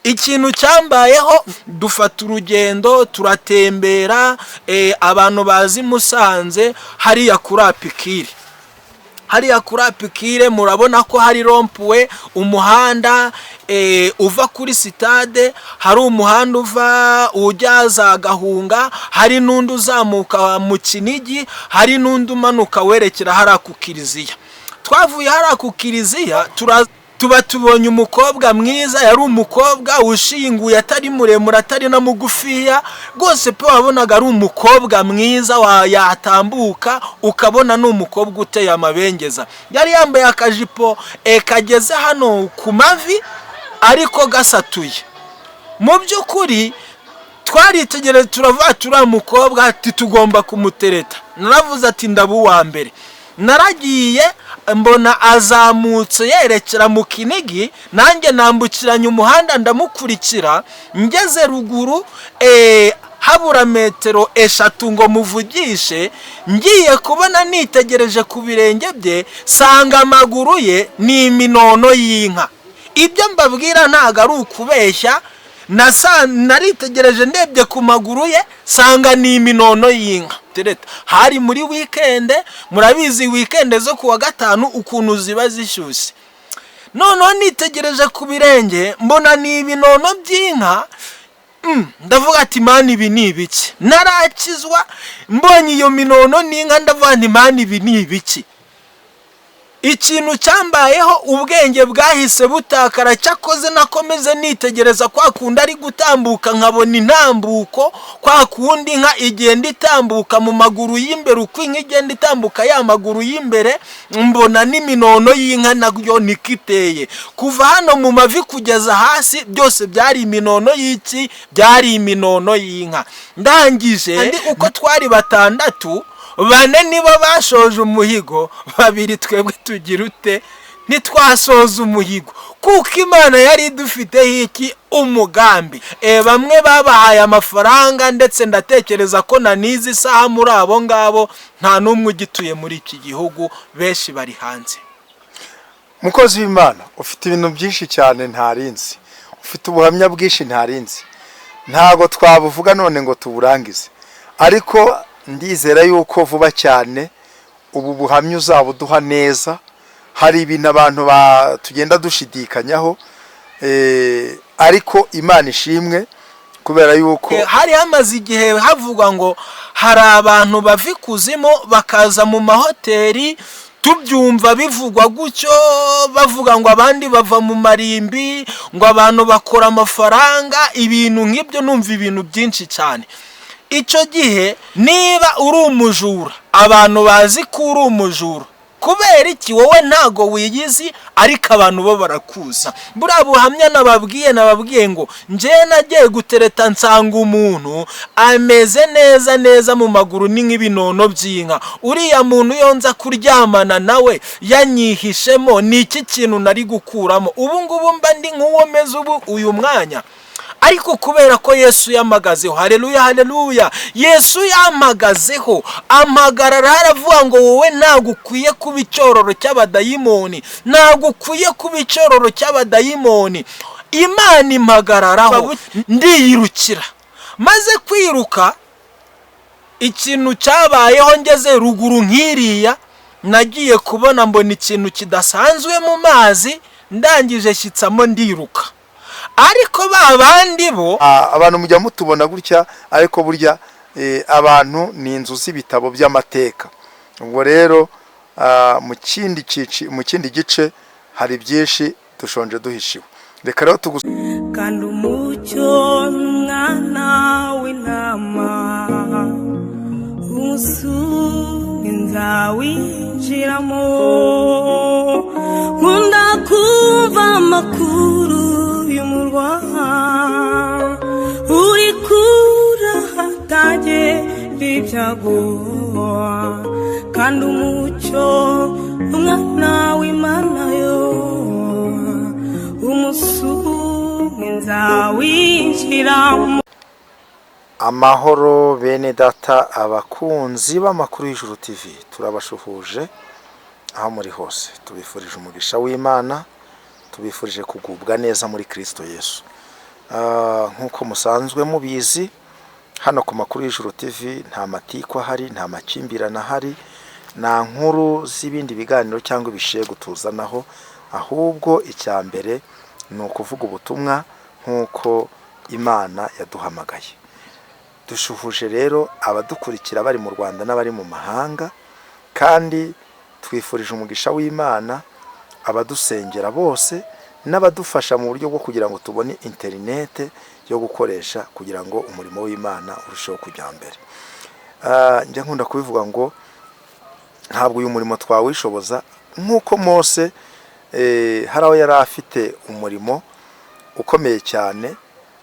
ikintu cyambayeho, dufata urugendo turatembera, abantu bazi Musanze hariya kuri Apikire. Hariya kuri Apikire murabona ko hari rompuwe, umuhanda uva kuri sitade, hari umuhanda uva ujyaza Gahunga, hari n'undi uzamuka mu Kinigi, hari n'undi umanuka werekera hariya ku Kiliziya. Twavuye hariya ku Kiliziya tuba tubonye umukobwa mwiza, yari umukobwa ushinguye, atari muremure atari na mugufiya, rwose pe wabonaga ari umukobwa mwiza yatambuka ukabona n'umukobwa uteye amabengeza. Yari yambaye akajipo kageze hano ku mavi ariko gasatuye. Mu by'ukuri twaritegereje turavuga turiya mukobwa ati tugomba kumutereta. Naravuze ati ndabu wa mbere. Naragiye mbona azamutse yerekera mu Kinigi, nanjye nambukiranya umuhanda ndamukurikira, ngeze ruguru habura metero 3 ngo muvugishe, ngiye kubona nitegereje ku birenge bye sanga amaguru ye ni iminono y'inka. Ibyo mbabwira ntago ari ukubeshya, naritegereje ndebye ku maguru ye sanga ni iminono y'inka. Hari muri weekend, murabizi weekend zo kuwa gatanu ukuntu ziba zishyushye. Noneho nitegereje ku birenge mbona ni ibinono by'inka, ndavuga ati mani ibi ni ibiki? Narakizwa mbonye iyo minono n'inka, ndavuga nti mani ibi ni ibiki? Ikintu cyambayeho, ubwenge bwahise butakara. Cyakoze nakomeze nitegereza kwa kundi ari gutambuka, nkabona intambuko kwa kundi inka igenda itambuka mu maguru y'imbere, uko inka igenda itambuka ya maguru y'imbere, mbona n'iminono y'inka nayo nikiteye. Kuva hano mu mavi kugeza hasi byose byari iminono y'iki? Byari iminono y'inka. Ndangije uko twari batandatu, 4 nibo bashoje umuhigo, 2 twebwe tugira ute? Ntitwasoza umuhigo kuko Imana yari dufite iki? Umugambi. Bamwe babahaye amafaranga, ndetse ndatekereza ko na nizi saha muri abo ngabo nta numwe ugituye muri iki gihugu, benshi bari hanze. Mukozi w'Imana, ufite ibintu byinshi cyane ntarinzi, ufite ubuhamya bwinshi ntarinzi, ntago twabuvuga none ngo tuburangize, ariko ndizera yuko vuba cyane ubu buhamya uzabuduha neza. Hari ibintu abantu tugenda dushidikanyaho, ariko Imana ishimwe kubera yuko hari hamaze igihe havugwa ngo hari abantu bava ikuzimu bakaza mu mahoteli, tubyumva bivugwa gutyo, bavuga ngo abandi bava mu marimbi, ngo abantu bakora amafaranga, ibintu nk'ibyo. Numva ibintu byinshi cyane. Icyo gihe niba uri umujura, abantu bazi ko uri umujura. Kubera iki? Wowe ntago wiyizi, ariko abantu bo barakuza. Buriya buhamya nababwiye ngo nje nagiye gutereta nsanga umuntu ameze neza mu maguru ni nk'ibinono by'inka. Uriya muntu yonza kuryamana nawe yanyihishemo, ni iki kintu nari gukuramo? Ubu ngubu mba ndi nk'uwo meze ubu uyu mwanya. Ariko kubera ko Yesu yamagazeho, haleluya haleluya, Yesu yamagazeho, amagarara haravuga ngo wowe ntago ukwiye kuba icyororo cy'abadayimoni, ntago ukwiye kuba icyororo cy'abadayimoni. Imana impagararaho, ndiyirukira. Maze kwiruka, ikintu cyabayeho ngeze ruguru nkiriya, nagiye kubona mbona ikintu kidasanzwe mu mazi, ndangije shyitsamo ndiruka. Ariko babandi bo abantu mujya mutubona gutya, ariko burya abantu ni inzu z'ibitabo by'amateka. Ubwo rero mu kindi gice hari byinshi dushonje duhishiwe. Reka rero kandi umucyo n'umwana w'intama umusumbi nzawinjiramo, nkunda kumva amakuru y'umurwa uri kura hatagera ibyago, kandi umucyo umwana w'Imana yo umusumbi nzawinjiramo. Amahoro bene data, abakunzi b'Amakuru y'Ijuru TV, turabashuhuje aho muri hose. Tubifurije umugisha w'Imana, tubifurije kugubwa neza muri Kristo Yesu. nk'uko musanzwe mubizi, hano ku Makuru y'Ijuru TV nta matiku ahari, nta makimbirane ahari, nta nkuru z'ibindi biganiro cyangwa ibishego tuzanaho, ahubwo icya mbere ni ukuvuga ubutumwa nk'uko Imana yaduhamagaye. Dushuhuje rero abadukurikira bari mu Rwanda n'abari mu mahanga, kandi twifurije umugisha w'Imana abadusengera bose n'abadufasha mu buryo bwo kugira ngo tubone interinete yo gukoresha kugira ngo umurimo w'Imana urusheho kujya mbere. Njya nkunda kubivuga ngo ntabwo uyu murimo twawishoboza, nk'uko Mose hari aho yari afite umurimo ukomeye cyane,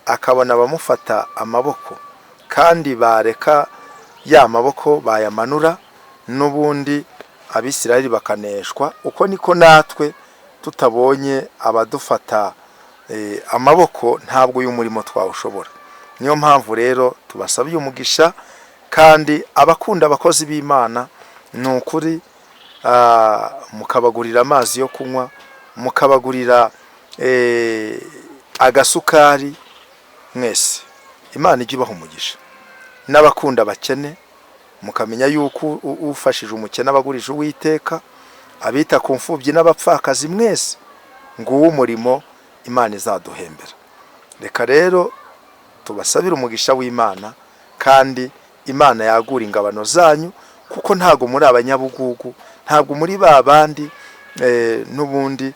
akabona abamufata amaboko kandi bareka ya maboko bayamanura n'ubundi Abisirayeli bakaneshwa. Uko niko natwe tutabonye abadufata amaboko ntabwo uyu murimo twawushobora. Niyo mpamvu rero tubasabye umugisha, kandi abakunda abakozi b'Imana ni ukuri mukabagurira amazi yo kunywa, mukabagurira agasukari, mwese Imana ijye ibaha umugisha. N'abakunda abakene mukamenya yuko ufashije umukene abagurije Uwiteka, abita ku mfubyi n'abapfakazi mwese nguwo umurimo Imana izaduhembera. Reka rero tubasabire umugisha w'Imana, kandi Imana yagura ingabano zanyu, kuko ntago muri abanyabugugu, ntabwo muri babandi n'ubundi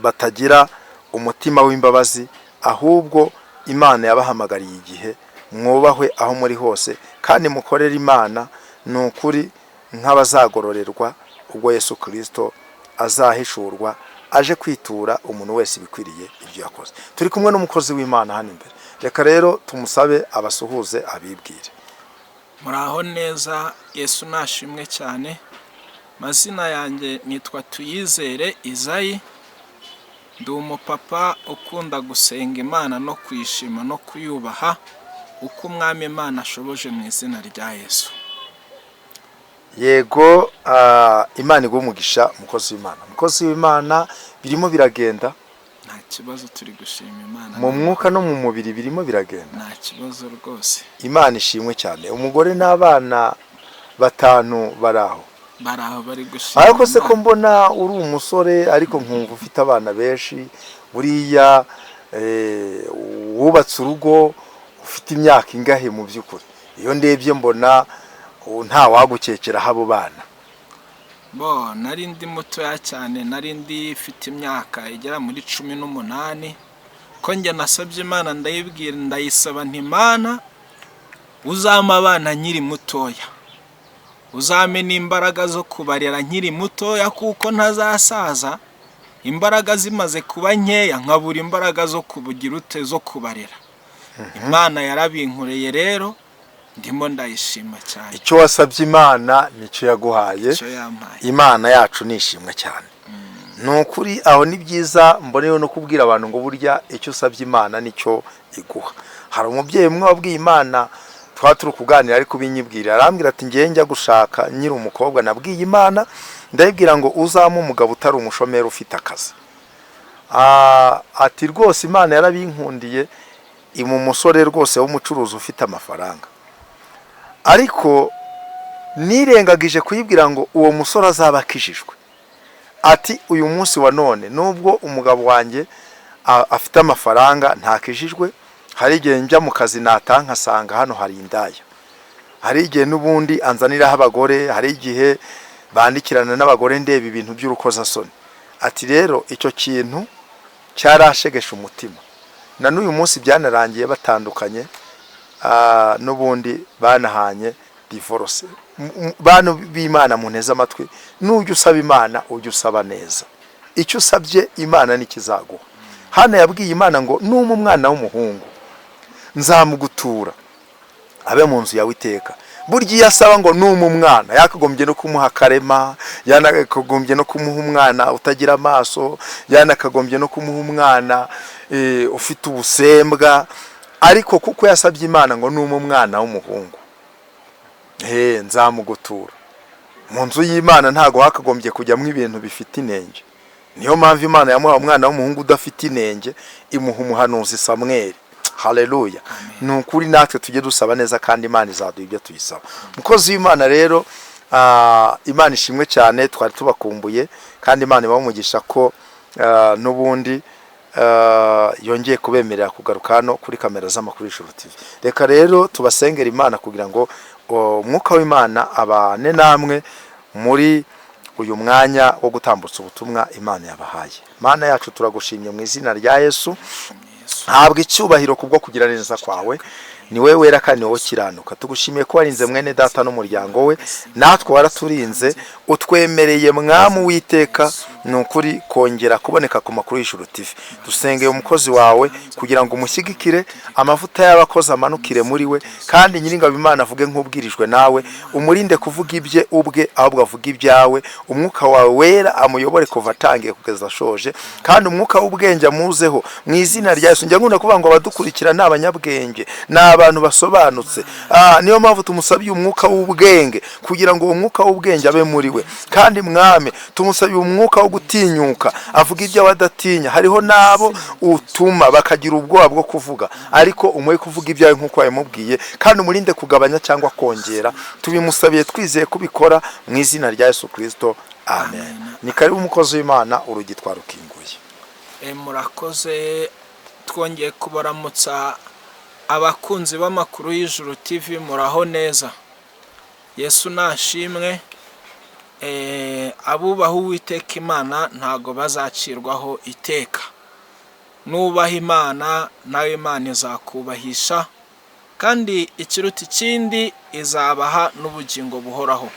batagira umutima w'imbabazi, ahubwo Imana yabahamagariye igihe. Mwubahwe aho muri hose, kandi mukorere Imana ni ukuri nk'abazagororerwa ubwo Yesu Kristo azahishurwa aje kwitura umuntu wese ibikwiriye ibyo yakoze. Turi kumwe n'umukozi w'Imana hano imbere, reka rero tumusabe abasuhuze abibwire. Muraho neza, Yesu nashimwe cyane. Mazina yanjye nitwa Tuyizere Izayi, ndi umupapa ukunda gusenga Imana no kwishima no kuyubaha uko Umwami Imana ashoboje mu izina rya Yesu. Yego, Imana iguhe umugisha umukozi w'Imana. Umukozi w'Imana birimo biragenda, nta kibazo, turi gushima Imana. mu mwuka no mu mubiri birimo biragenda, nta kibazo rwose. Imana ishimwe cyane. Umugore n'abana 5 baraho Bari gushima. ariko se ko mbona uri umusore ariko nkumva ufite abana benshi, buriya wubatse urugo, ufite imyaka ingahe mu by'ukuri? Iyo ndebye mbona nta wagukekera habo bana. Nari ndi mutoya cyane, nari ndi mfite imyaka igera muri 18, ko njye nasabye Imana, ndayibwira ndayisaba nti Imana uzampa abana nkiri mutoya, uzame n'imbaraga zo kubarera nkiri mutoya, kuko ntazasaza imbaraga zimaze kuba nkeya nkabura imbaraga zo kubugira ute zo kubarera. Imana yarabinkoreye rero, ndimo ndayishima cyane. Icyo wasabye Imana nicyo yaguhaye. Imana yacu nishimwe cyane. Nukuri aho ni byiza, mboneyeho no kubwira abantu ngo burya icyo usabye Imana nicyo iguha. Hari umubyeyi umwe wabwiye Imana, twaturu kuganira ariko binyibwira, arambwira ati ngiye njya gushaka nyiri umukobwa, nabwiye Imana ndayibwira ngo uzamo umugabo utari umushomeri ufite akazi. Ati rwose Imana yarabinkundiye, imu musore rwose w'umucuruzi ufite amafaranga. Ariko nirengagije kuyibwira ngo uwo musore azaba akijijwe. Ati uyu munsi wa none nubwo umugabo wanjye afite amafaranga ntakijijwe, hari igihe njya mu kazi natanka sanga hano hari indaya, hari igihe n'ubundi anzaniraho abagore, hari igihe bandikirana n'abagore ndeba ibintu by'urukozasoni. Ati rero icyo kintu cyarashegesha umutima, na n'uyu munsi byanarangiye batandukanye, n'ubundi banahanye divorce. Bantu b'Imana muneza amatwi, n'ujya usaba Imana ujya usaba neza, icyo usabye Imana nikizaguha. Hana yabwiye Imana ngo numa umwana w'umuhungu nzamugutura abe mu nzu yawe iteka. Burya yasaba ngo numa umwana yakagombye no kumuha karema, yanakagombye no kumuha umwana utagira amaso, yanakagombye no kumuha umwana ufite ubusembwa, ariko kuko yasabye Imana ngo numa umwana w'umuhungu nzamugutura mu nzu y'Imana, ntago hakagombye kujyamo ibintu bifite inenge. niyo mpamvu Imana yamuha umwana w'umuhungu udafite inenge, imuha umuhanuzi Samweli. Haleluya. Ni ukuri natwe tujye dusaba neza kandi Imana izaduha ibyo tuyisaba. Mukozi w'Imana rero, Imana ishimwe cyane, twari tubakumbuye kandi Imana ibamugisha ko n'ubundi yongeye kubemerera kugaruka hano kuri kamera z'Amakuru y'Ijuru TV. Reka rero tubasengera Imana kugira ngo umwuka w'Imana abane namwe muri uyu mwanya wo gutambutsa ubutumwa Imana yabahaye. Mana yacu turagushimye mu izina rya Yesu. Habwa icyubahiro kubwo kugira neza kwawe, ni wewe wera kandi wowe kiranuka. Tugushimiye ko warinze mwene data n'umuryango we, natwe waraturinze, utwemereye Mwami w'iteka nukuri kongera kuboneka ku Makuru y'Ijuru TV. Dusengeye umukozi wawe kugira ngo umushyigikire, amavuta y'abakozi amanukire muri we, kandi nyiringabo Imana avuge nk'ubwirijwe nawe, umurinde kuvuga ibye ubwe ahubwo avuga ibyawe. Umwuka wawe wera amuyobore kuva atangiye kugeza ashoje, kandi umwuka w'ubwenge amuzeho mu izina rya Yesu. Njya nkunda kuvuga ngo abadukurikira ni abanyabwenge, ni abantu basobanutse. Niyo mpamvu tumusabiye umwuka w'ubwenge kugira ngo uwo mwuka w'ubwenge abe muri we. Kandi Mwami tumusabiye umwuka wo gutinyuka, avuga ibyo abadatinya. Hariho nabo utuma bakagira ubwoba bwo kuvuga, ariko umuhe kuvuga ibyawe nk'uko wamubwiye, kandi umurinde kugabanya cyangwa kongera. Tubimusabiye twizeye kubikora mu izina rya Yesu Kristo, amen. Ni karibu umukozi w'Imana, urugi twarukinguye. Murakoze. Twongeye kubaramutsa abakunzi b'Amakuru y'Ijuru TV, muraho neza. Yesu nashimwe. Abubaha Uwiteka Imana ntago bazacirwaho iteka. Nubaha Imana nawe Imana izakubahisha, kandi ikiruta ikindi izabaha n'ubugingo buhoraho.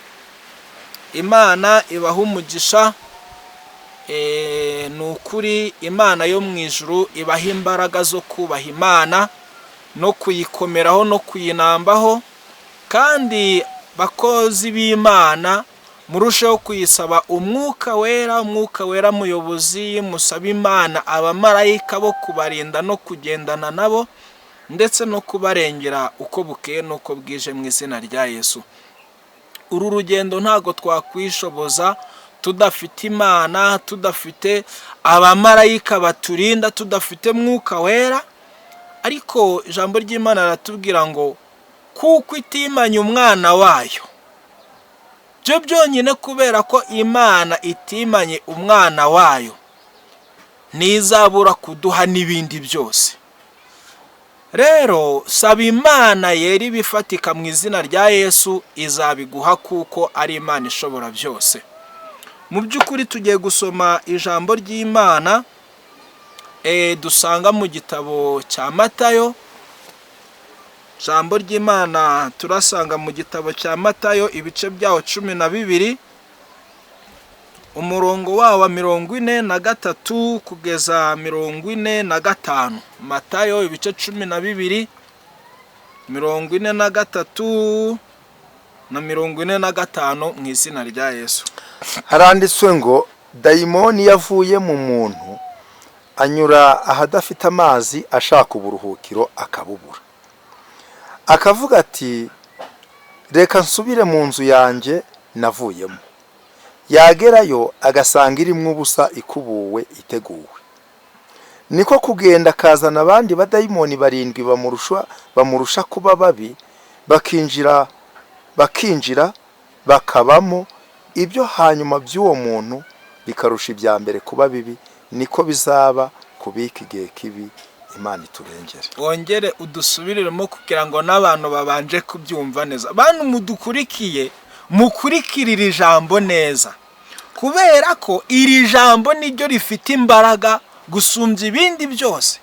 Imana ibaha umugisha. Nukuri Imana yo mu ijuru ibaha imbaraga zo kubaha Imana no kuyikomeraho no kuyinambaho, kandi bakozi b'Imana murusheho kuyisaba umwuka wera muyobozi. Musaba Imana abamarayika bo kubarinda no kugendana nabo, ndetse no kubarengera uko bukeye nuko bwije mu izina rya Yesu. Uru rugendo ntago twakwishoboza tudafite Imana, tudafite abamarayika baturinda, tudafite mwuka wera. Ariko ijambo ry'Imana ratubwira ngo kuko itimanye umwana wayo, byo byonyine kubera ko Imana itimanye umwana wayo, ntizabura kuduha n'ibindi byose. Rero saba Imana yera ibifatika mu izina rya Yesu, izabiguha kuko ari Imana ishobora byose. Mu by'ukuri tugiye gusoma ijambo ry'Imana dusanga mu gitabo cya Matayo. Ijambo ry'Imana turasanga mu gitabo cya Matayo ibice byaho 12, umurongo wawo 43 kugeza 45. Matayo ibice 12, 43 na 45 mu izina rya Yesu. Haranditswe ngo dayimoni yavuye mu muntu anyura ahadafite amazi ashaka uburuhukiro akabubura. Akavuga ati reka nsubire mu nzu yanjye navuyemo. Yagerayo agasanga irimo ubusa ikubuwe iteguwe. Niko kugenda akazana abandi badayimoni 7 bamurusha kuba babi, bakinjira bakabamo. Ibyo hanyuma by'uwo muntu bikarusha ibya mbere kuba bibi. Niko bizaba kubika igihe kibi. Imana iturengere. Wongere udusubiriremo kugira ngo n'abantu babanje kubyumva neza. Abantu mudukurikiye mukurikirira ijambo neza, kubera ko iri jambo niryo rifite imbaraga gusumbya ibindi byose.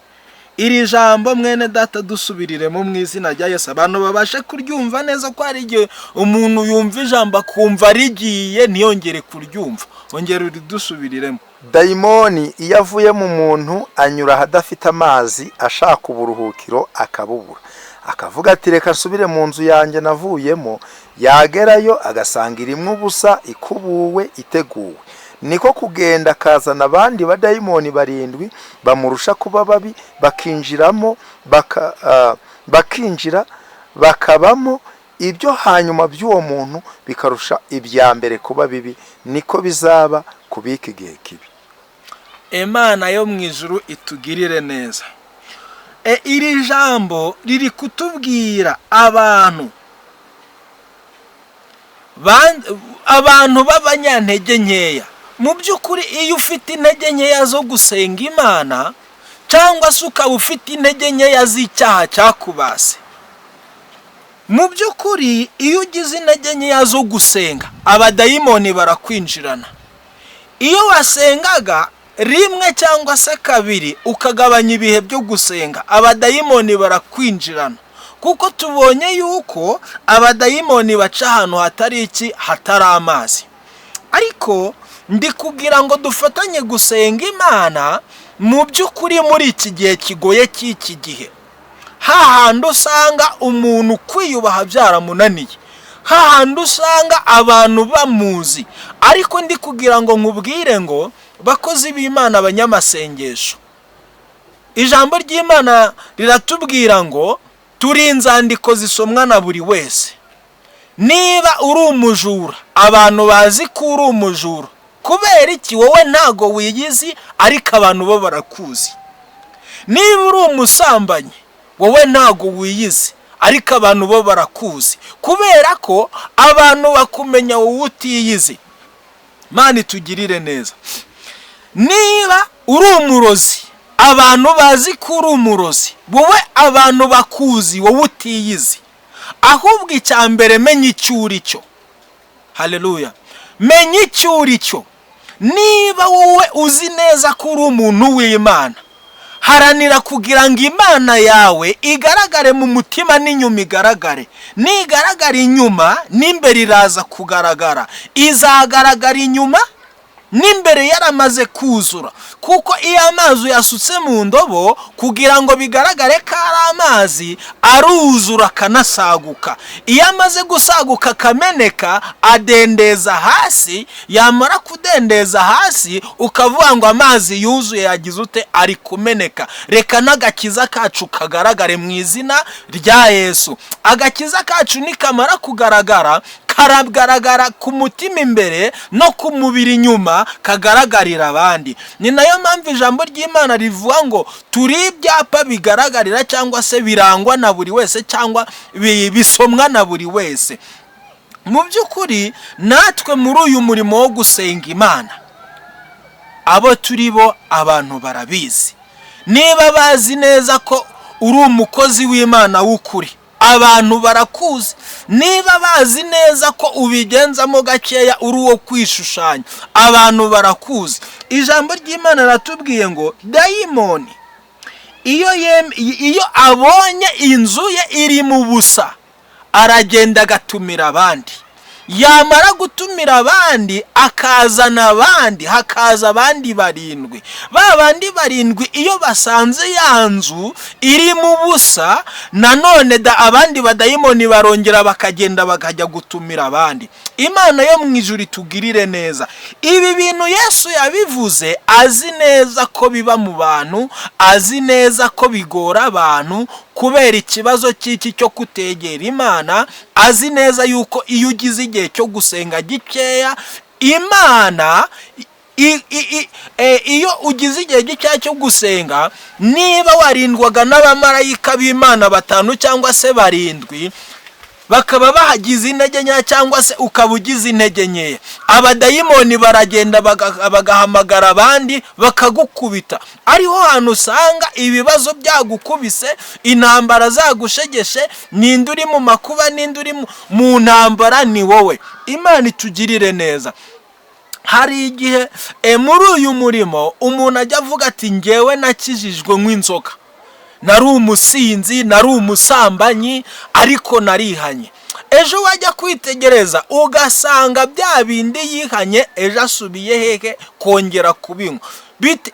Iri jambo mwene data dusubiriremo mu izina rya Yesu, abantu babashe kuryumva neza, ko ari igihe umuntu yumva ijambo akumva rigiye ntiyongere kuryumva. Ongera udusubiriremo. Dayimoni iyo avuye mu muntu anyura ahadafite amazi ashaka uburuhukiro akabubura. Akavuga ati reka nsubire mu nzu yanjye navuyemo. Yagerayo agasanga irimo ubusa ikubuwe iteguwe. Niko kugenda akazana abandi badayimoni 7 bamurusha kuba babi, bakinjira bakabamo. Ibyo hanyuma by'uwo muntu bikarusha ibya mbere kuba bibi. Niko bizaba kubika igihe kibi. Imana yo mu ijuru itugirire neza. Iri jambo riri kutubwira abantu b'abanyantege nkeya. Mu by'ukuri iyo ufite intege nkeya zo gusenga Imana, cyangwa se ukaba ufite intege nkeya z'icyaha cyakubase, mu by'ukuri iyo ugize intege nkeya zo gusenga, abadayimoni barakwinjirana. Iyo wasengaga rimwe cyangwa se kabiri ukagabanya ibihe byo gusenga, abadayimoni barakwinjirana, kuko tubonye yuko abadayimoni baca ahantu hatari iki, hatari amazi. Ariko ndi kugira ngo dufatanye gusenga Imana mu by'ukuri muri iki gihe kigoye cy'iki gihe, hahandi usanga umuntu kwiyubaha byaramunaniye, hahandi usanga abantu bamuzi. Ariko ndi kugira ngo nkubwire ngo bakozi b'Imana, abanyamasengesho, ijambo ry'Imana riratubwira ngo turi inzandiko zisomwa na buri wese. Niba uri umujura, abantu bazi ko uri umujura. Kubera iki? Wowe ntago wiyizi, ariko abantu bo barakuzi. Niba uri umusambanyi, wowe ntago wiyizi, ariko abantu bo barakuzi, kubera ko abantu bakumenya wowe utiyizi. Mana itugirire neza. Niba uri umurozi, abantu bazi ko uri umurozi, wowe abantu bakuzi wowe utiyizi. Ahubwo icyambere menya icyo uri cyo. Haleluya. Menya icyo uri cyo. Niba wowe uzi neza ko uri umuntu w'Imana, haranira kugira ngo Imana yawe igaragare mu mutima n'inyuma igaragare. Nigaragara inyuma, n'imbere iraza kugaragara. Izagaragara inyuma, n'imbere yaramaze kuzura. Kuko iyo amazi yasutse mu ndobo, kugira ngo bigaragare ko ari amazi, aruzura akanasaguka. Iyo amaze gusaguka akameneka, adendeza hasi. Yamara kudendeza hasi, ukavuga ngo amazi yuzuye, yagize ute? Ari kumeneka. Reka n'agakiza kacu kagaragare mu izina rya Yesu. Agakiza kacu nikamara kugaragara, karagaragara ku mutima imbere no ku mubiri inyuma, kagaragarira abandi. Ni nayo mpamvu ijambo ry'Imana rivuga ngo turi ibyapa bigaragarira cyangwa se birangwa na buri wese, cyangwa bisomwa na buri wese. Mu by'ukuri natwe muri uyu murimo wo gusenga Imana, abo turi bo abantu barabizi. Niba bazi neza ko uri umukozi w'Imana w'ukuri, abantu barakuzi. Niba bazi neza ko ubigenzamo gakeya uri uwo kwishushanya, abantu barakuzi. Ijambo ry'Imana ratubwiye ngo dayimoni iyo abonye inzu ye iri mu busa, aragenda agatumira abandi. Yamara gutumira abandi, akazana abandi, hakaza abandi 7. Ba bandi 7 iyo basanze ya nzu iri mu busa, nanone abandi badayimoni barongera bakagenda bakajya gutumira abandi. Imana yo mu ijuru itugirire neza. Ibi bintu Yesu yabivuze azi neza ko biba mu bantu, azi neza ko bigora abantu kubera ikibazo cy'iki cyo kutegera Imana. Azi neza yuko iyo ugize igihe cyo gusenga gikeya, Imana iyo ugize igihe gikeya cyo gusenga, niba warindwaga n'abamarayika b'Imana 5 cyangwa se 7, bakaba bahagize intege nkeya cyangwa se ukaba ugize intege nkeya, abadayimoni baragenda bagahamagara abandi bakagukubita. Ariho hantu usanga ibibazo byagukubise, intambara zagushegeshe. Ninde uri mu makuba, ninde uri mu ntambara? Ni wowe. Imana itugirire neza. Hari igihe muri uyu murimo umuntu ajya avuga ati ngewe nakijijwe nk'inzoka, nari umusinzi, nari umusambanyi, ariko narihanye. Ejo wajya kwitegereza ugasanga bya bindi yihanye ejo asubiye hehe kongera kubinywa.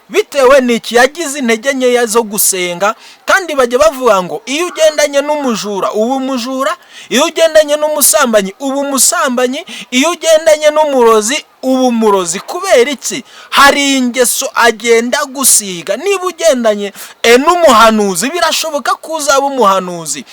Bitewe n'iki? Yagize intege nkeya zo gusenga. Kandi bajya bavuga ngo iyo ugendanye n'umujura uba umujura, iyo ugendanye n'umusambanyi uba umusambanyi, iyo ugendanye n'umurozi uba umurozi. Kubera iki? Hari ingeso agenda gusiga. Niba ugendanye n'umuhanuzi, birashoboka ko uzaba umuhanuzi.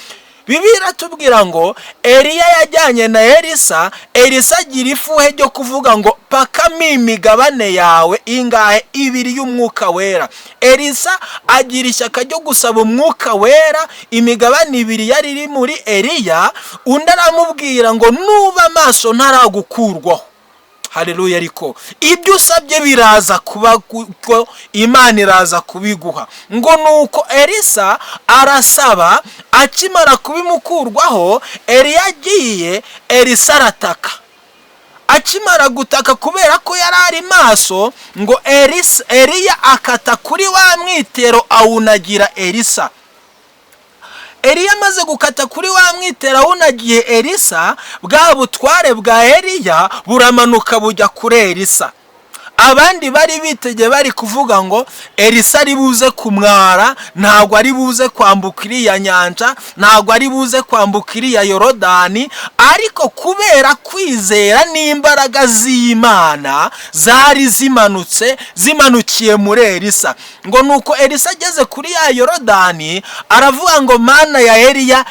Bibiliya iratubwira ngo Eliya yajyanye na Elisa, Elisa agira ifuhe ryo kuvuga ngo pakamo imigabane yawe ingahe, 2 y'umwuka wera. Elisa agira ishyaka ryo gusaba umwuka wera, imigabane 2 yari iri muri Eliya. Undi aramubwira ngo nuba amaso ntaragukurwaho. Haleluya. Ariko ibyo usabye biraza kuba ko Imana iraza kubiguha. Ngo nuko Elisa arasaba, akimara kubimukurwaho Eliya agiye, Elisa arataka. Akimara gutaka kubera ko yari ari maso, ngo Eliya akata kuri wa mwitero awunagira Elisa. Eliya amaze gukata kuri wa mwitero awunagiye Elisa, bwa butware bwa Eliya buramanuka bujya kuri Elisa. Abandi bari bitege bari kuvuga ngo Elisa ari buze kumwara, ntabwo ari buze kwambuka iriya nyanja, ntabwo ari buze kwambuka iriya Yorodani. Ariko kubera kwizera n'imbaraga z'Imana zari zimanukiye muri Elisa. Ngo nuko Elisa ageze kuri ya Yorodani aravuga ngo Mana ya Eliya,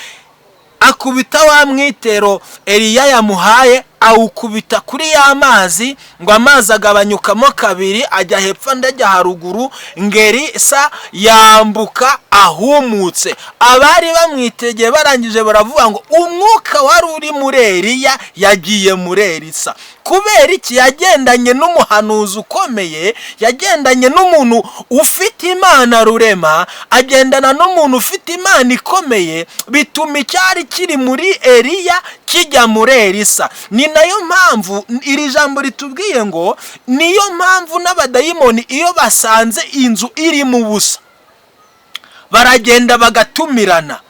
akubita wa mwitero Eliya yamuhaye, awukubita kuri ya mazi, ngo amazi agabanyukamo 2 ajya hepfo ndajya haruguru, Elisa yambuka ahumutse. Abari bamwitegeye barangije baravuga ngo umwuka wari uri muri Eliya yagiye muri Elisa. Kubera iki? Yagendanye n'umuhanuzi ukomeye, yagendanye n'umuntu ufite Imana rurema, agendana n'umuntu ufite Imana ikomeye, bituma icyari kiri muri Eliya kijya muri Elisa. Ni nayo mpamvu iri jambo ritubwiye ngo niyo mpamvu n'abadayimoni iyo basanze inzu iri mu busa baragenda bagatumirana.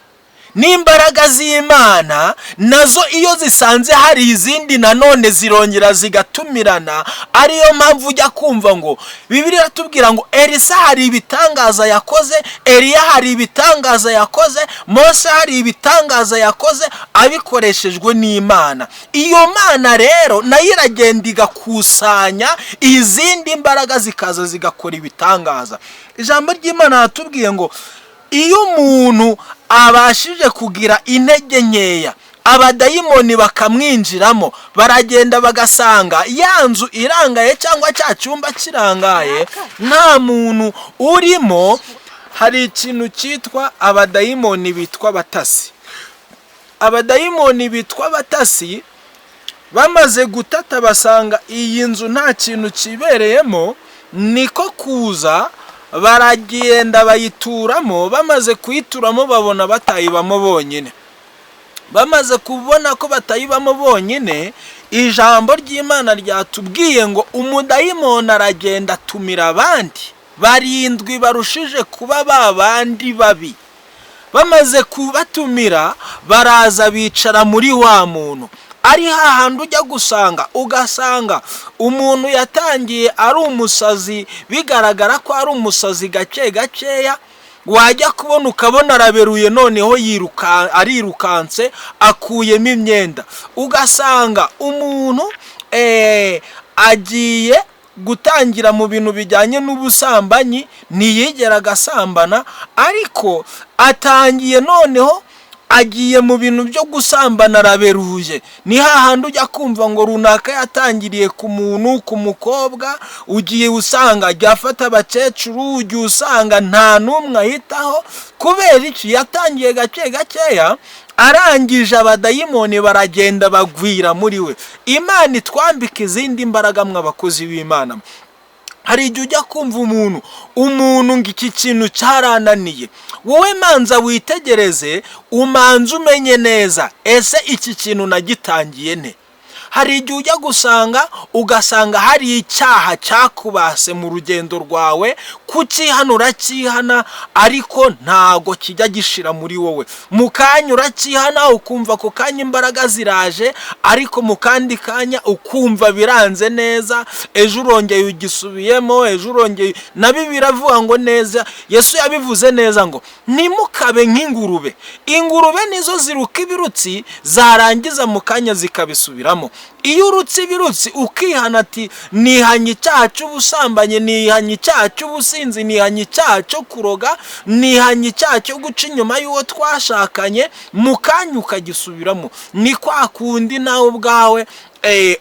N'imbaraga z'Imana nazo iyo zisanze hari izindi nanone zirongera zigatumirana. Ariyo mpamvu ujya kumva ngo Bibiliya iratubwira ngo Elisa hari ibitangaza yakoze, Eliya hari ibitangaza yakoze, Mose hari ibitangaza yakoze, abikoreshejwe n'Imana. Iyo Mana rero nayo iragenda igakusanya izindi mbaraga zikaza zigakora ibitangaza. Ijambo ry'Imana ratubwiye ngo iyo umuntu abashije kugira intege nkeya, abadayimoni bakamwinjiramo, baragenda bagasanga ya nzu irangaye cyangwa cya cyumba kirangaye nta muntu urimo. Hari ikintu cyitwa abadayimoni bitwa batasi. Abadayimoni bitwa batasi bamaze gutata basanga iyi nzu nta kintu kibereyemo, niko kuza baragenda bayituramo. Bamaze kuyituramo babona batayibamo bonyine. Bamaze kubona ko batayibamo bonyine, ijambo ry'Imana ryatubwiye ngo umudayimoni aragenda atumira abandi 7 barushije kuba babandi babi. Bamaze kubatumira baraza bicara muri wa muntu. Ari hahandi ujya gusanga, ugasanga umuntu yatangiye ari umusazi, bigaragara ko ari umusazi gakeya, wajya kubona ukabona araberuye, noneho arirukanse akuyemo imyenda. Ugasanga umuntu agiye gutangira mu bintu bijyanye n'ubusambanyi, ntiyigera agasambana, ariko atangiye noneho agiye mu bintu byo gusambana araberuye. Ni hahandi ujya kumva ngo runaka yatangiriye ku muntu, ku mukobwa, ugiye usanga ajya afata abakecuru, ugiye usanga nta n'umwe ahitaho. Kubera iki? Yatangiye gakeya, arangije abadayimoni baragenda bagwira muri we. Imana itwambika izindi mbaraga mw'abakozi b'Imana. Hari igihe ujya kumva umuntu ngo iki kintu cyarananiye. Wowe manza witegereze, umanza umenye neza, ese iki kintu nagitangiye nte? Hari igihe ujya gusanga ugasanga hari icyaha cyakubase mu rugendo rwawe, kukihana urakihana, ariko ntago kijya gishira muri wowe. Mukanya urakihana ukumva ko kanya imbaraga ziraje, ariko mukandi kanya ukumva biranze neza, ejo urongeye ugisubiyemo, ejo urongeye. Na Bibiliya iravuga ngo neza, Yesu yabivuze neza ngo ntimukabe nk'ingurube. Ingurube nizo ziruka ibirutsi, zarangiza mukanya zikabisubiramo. iyo urutse ibirutsi ukihana ati nihanye icyaha cy'ubusambanyi, nihanye icyaha cy'ubusinzi, nihanye icyaha cyo kuroga, nihanye icyaha cyo guca inyuma y'uwo twashakanye, mu kanya ukagisubiramo. Ni kwa kundi nawe ubwawe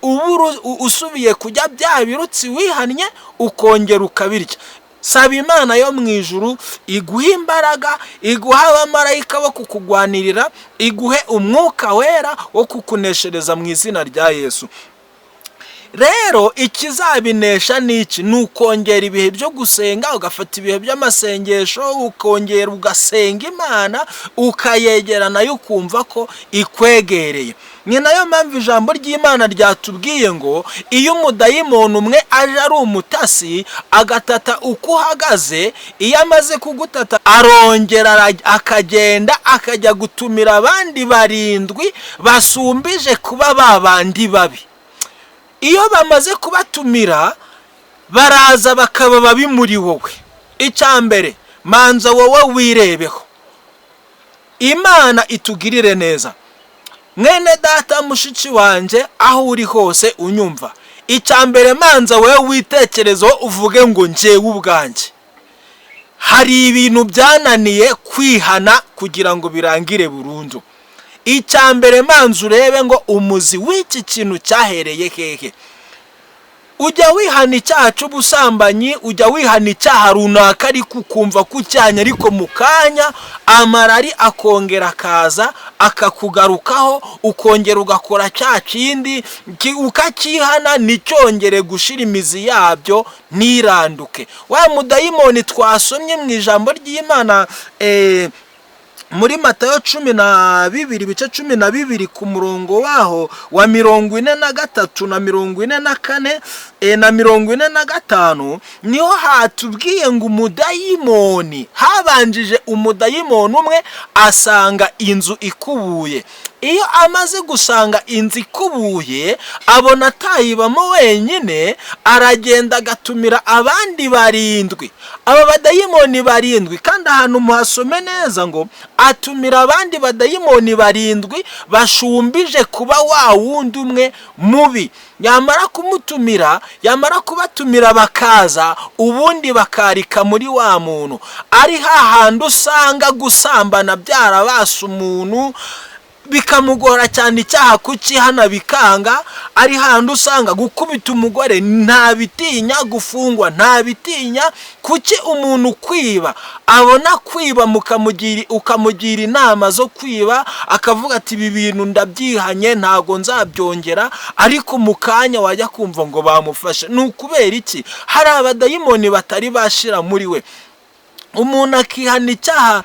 uba usubiye kujya bya birutsi wihannye ukongera ukabirya. Saba Imana yo mu ijuru iguhe imbaraga, iguhe abamarayika bo kukugwanirira, iguhe umwuka wera wo kukuneshereza mu izina rya Yesu. Rero ikizabinesha niki? Ni ukongera ibihe byo gusenga, ugafata ibihe by'amasengesho, ukongera ugasenga Imana, ukayegera nayo ukumva ko ikwegereye. Ni nayo mpamvu ijambo ry'Imana ryatubwiye ngo iyo umudayimoni umwe aje ari umutasi agatata uko uhagaze, iyo amaze kugutata arongera akagenda akajya gutumira abandi 7 basumbije kuba babandi babi. Iyo bamaze kubatumira baraza bakaba babi muri wowe. Icyambere, manza wowe wirebeho. Imana itugirire neza. Mwene data mushiki wanje aho uri hose unyumva, icyambere manza wowe witekerezo uvuge ngo njewe ubwanje hari ibintu byananiye kwihana kugira ngo birangire burundu. Icyambere manza urebe ngo umuzi w'iki kintu cyahereye hehe. Ujya wihana icyaha cy'ubusambanyi, ujya wihana icyaha runaka ariko ukumva kucyanya, ariko mu kanya amarari akongera akaza akakugarukaho, ukongera ugakora cya kindi ukakihana nticyongere gushira imizi yabyo ntiranduke. Wa mudayimoni twasomye mu ijambo ry'Imana muri Matayo 12 ibice 12 ku murongo waho wa 43 na 44 na 45 niho hatubwiye ngo umudayimoni habanjije umudayimoni umwe asanga inzu ikubuye. Iyo amaze gusanga inzu ikubuye abona atayibamo wenyine, aragenda agatumira abandi 7. Aba badayimoni 7 kandi ahantu muhasome neza ngo atumira abandi badayimoni 7 bashumbije kuba wa wundi umwe mubi. Yamara kumutumira, yamara kubatumira bakaza, ubundi bakarika muri wa muntu. Ari hahandi usanga gusambana byarabasa umuntu bikamugora cyane icyaha kukihana bikanga. Ari handi usanga gukubita umugore nta bitinya, gufungwa nta bitinya. Kuki umuntu kwiba abona kwiba ukamugira inama zo kwiba, akavuga ati ibi bintu ndabyihanye ntago nzabyongera, ariko mu kanya wajya kumva ngo bamufashe. Ni ukubera iki? Hari abadayimoni batari bashira muri we. Umuntu akihana icyaha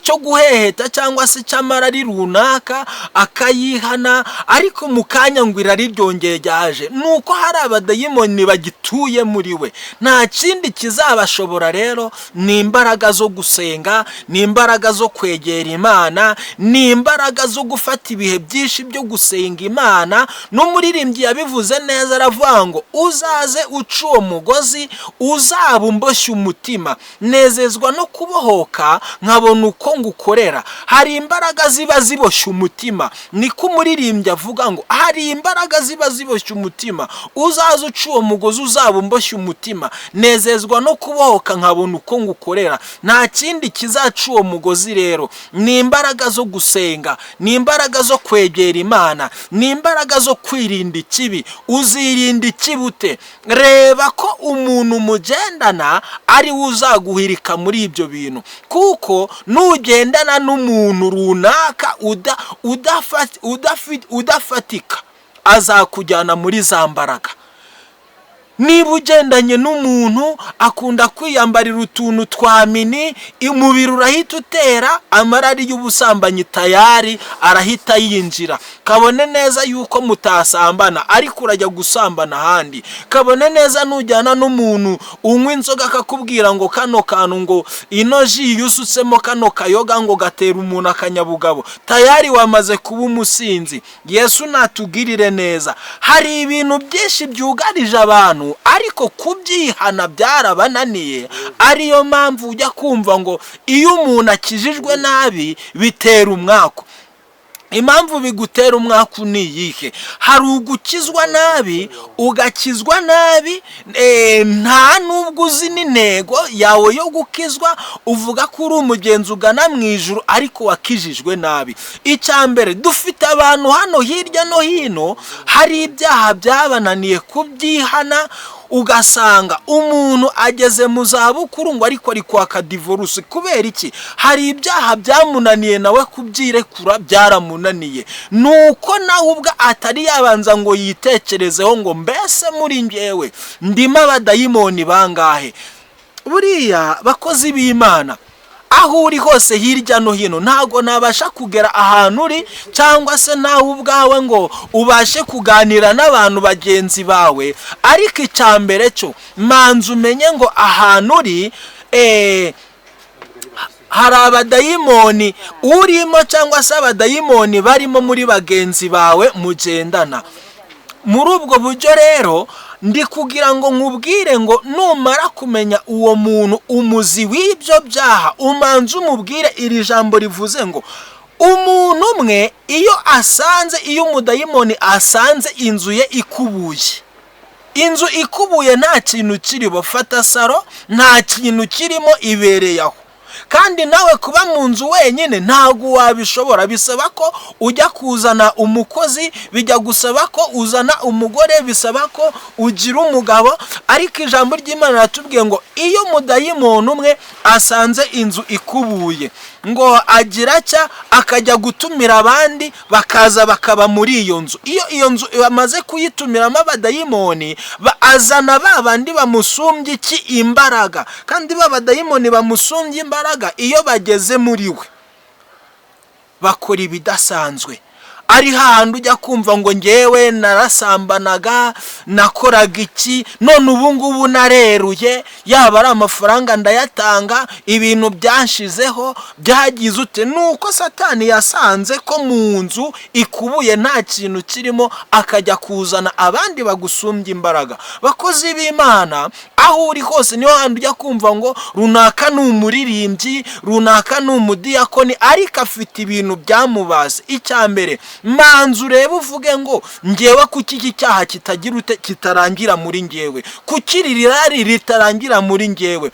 cyo guheheta cyangwa se cy'amarari runaka akayihana, ariko mu kanya ngo irari ryongeye ryaje. Nuko hari abadayimoni bagituye muri we. Nta kindi kizabashobora rero ni imbaraga zo gusenga, ni imbaraga zo kwegera Imana, ni imbaraga zo gufata ibihe byinshi byo gusenga Imana. N'umuririmbyi yabivuze neza aravuga ngo uzaze uca uwo mugozi uzabumboshye umutima, nezezwa no kubohoka nkabona uko ngukorera. Hari imbaraga ziba ziboshye umutima. Niko umuririmbyi avuga ngo hari imbaraga ziba ziboshye umutima, uzaze uca uwo mugozi uzabumboshye umutima, nezezwa no kubohoka nkabona uko ngukorera. Nta kindi kizaca uwo mugozi rero, ni imbaraga zo gusenga, ni imbaraga zo kwegera Imana, ni imbaraga zo kwirinda ikibi. Uzirinda ikibute? Reba ko umuntu mugendana ari uzaguhirika muri ibyo bintu, kuko nugendana n'umuntu runaka udafatika azakujyana muri za mbaraga. Niba ugendanye n'umuntu akunda kwiyambarira utuntu twa mini, umubiri urahita utera, amarari y'ubusambanyi tayari arahita yinjira. Kabone neza yuko mutasambana ariko urajya gusambana handi. Kabone neza nujyana n'umuntu unywa inzoga akakubwira ngo kano kantu ngo ino ji yusutsemo kano kayoga ngo gatera umuntu akanyabugabo, tayari wamaze kuba umusinzi. Yesu natugirire neza. Hari ibintu byinshi byugarije abantu ariko kubyihana byarabananiye. Ariyo mpamvu ujya kumva ngo iyo umuntu akijijwe nabi bitera umwako. impamvu bigutera umwaku ni iyihe? Hari ugukizwa nabi, ugakizwa nabi, nta nubwo uzi n'intego yawe yo gukizwa, uvuga ko uri umugenzi ugana mu ijuru ariko wakijijwe nabi. Icya mbere, dufite abantu hano hirya no hino hari ibyaha byabananiye kubyihana, ugasanga umuntu ageze mu zabukuru ngo ariko ari kwaka divorce. Kubera iki? Hari ibyaha byamunaniye nawe kubyirekura, byaramunaniye, nuko nawe ubwo atari yabanza ngo yitekerezeho ngo mbese muri njyewe ndimo abadayimoni bangahe. Buriya bakozi b'Imana, aho uri hose hirya no hino, ntago nabasha kugera ahantu uri cyangwa se nawe ubwawe ngo ubashe kuganira n'abantu bagenzi bawe, ariko icya mbere cyo manza umenye ngo ahantu uri hari abadayimoni urimo cyangwa se abadayimoni barimo muri bagenzi bawe mugendana. Muri ubwo buryo rero ndi kugira ngo nkubwire ngo numara kumenya uwo muntu umuzi w'ibyo byaha, umanze umubwire iri jambo rivuze ngo umuntu umwe iyo umudayimoni asanze inzu ye ikubuye, inzu ikubuye nta kintu kirimo, fata saro nta kintu kirimo, ibereye aho. Kandi nawe kuba mu nzu wenyine ntago wabishobora, bisaba ko ujya kuzana umukozi, bijya gusaba ko uzana umugore, bisaba ko ugira umugabo. Ariko ijambo ry'Imana ratubwiye ngo iyo umudayimoni umwe asanze inzu ikubuye, ngo agira cya akajya gutumira abandi bakaza bakaba muri iyo nzu. Iyo nzu bamaze kuyitumiramo abadayimoni, azana babandi bamusumbye iki? Imbaraga. Kandi babadayimoni bamusumbye imbaraga, iyo bageze muri we bakora ibidasanzwe. Ari hahandi ujya kumva ngo ngewe narasambanaga, nakoraga iki, none ubu ngubu nareruye, yaba ari amafaranga ndayatanga, ibintu byanshizeho, byagize ute? Nuko Satani yasanze ko mu nzu ikubuye nta kintu kirimo, akajya kuzana abandi bagusumbya imbaraga. Bakozi b'Imana, aho uri hose niho handi ujya kumva ngo runaka ni umuririmbyi, runaka ni umudiyakoni, ariko afite ibintu byamubase. Icya mbere, manzu urebe uvuge ngo ngewe kuki iki cyaha kitagira ute kitarangira muri ngewe, kuki rirari ritarangira muri ngewe,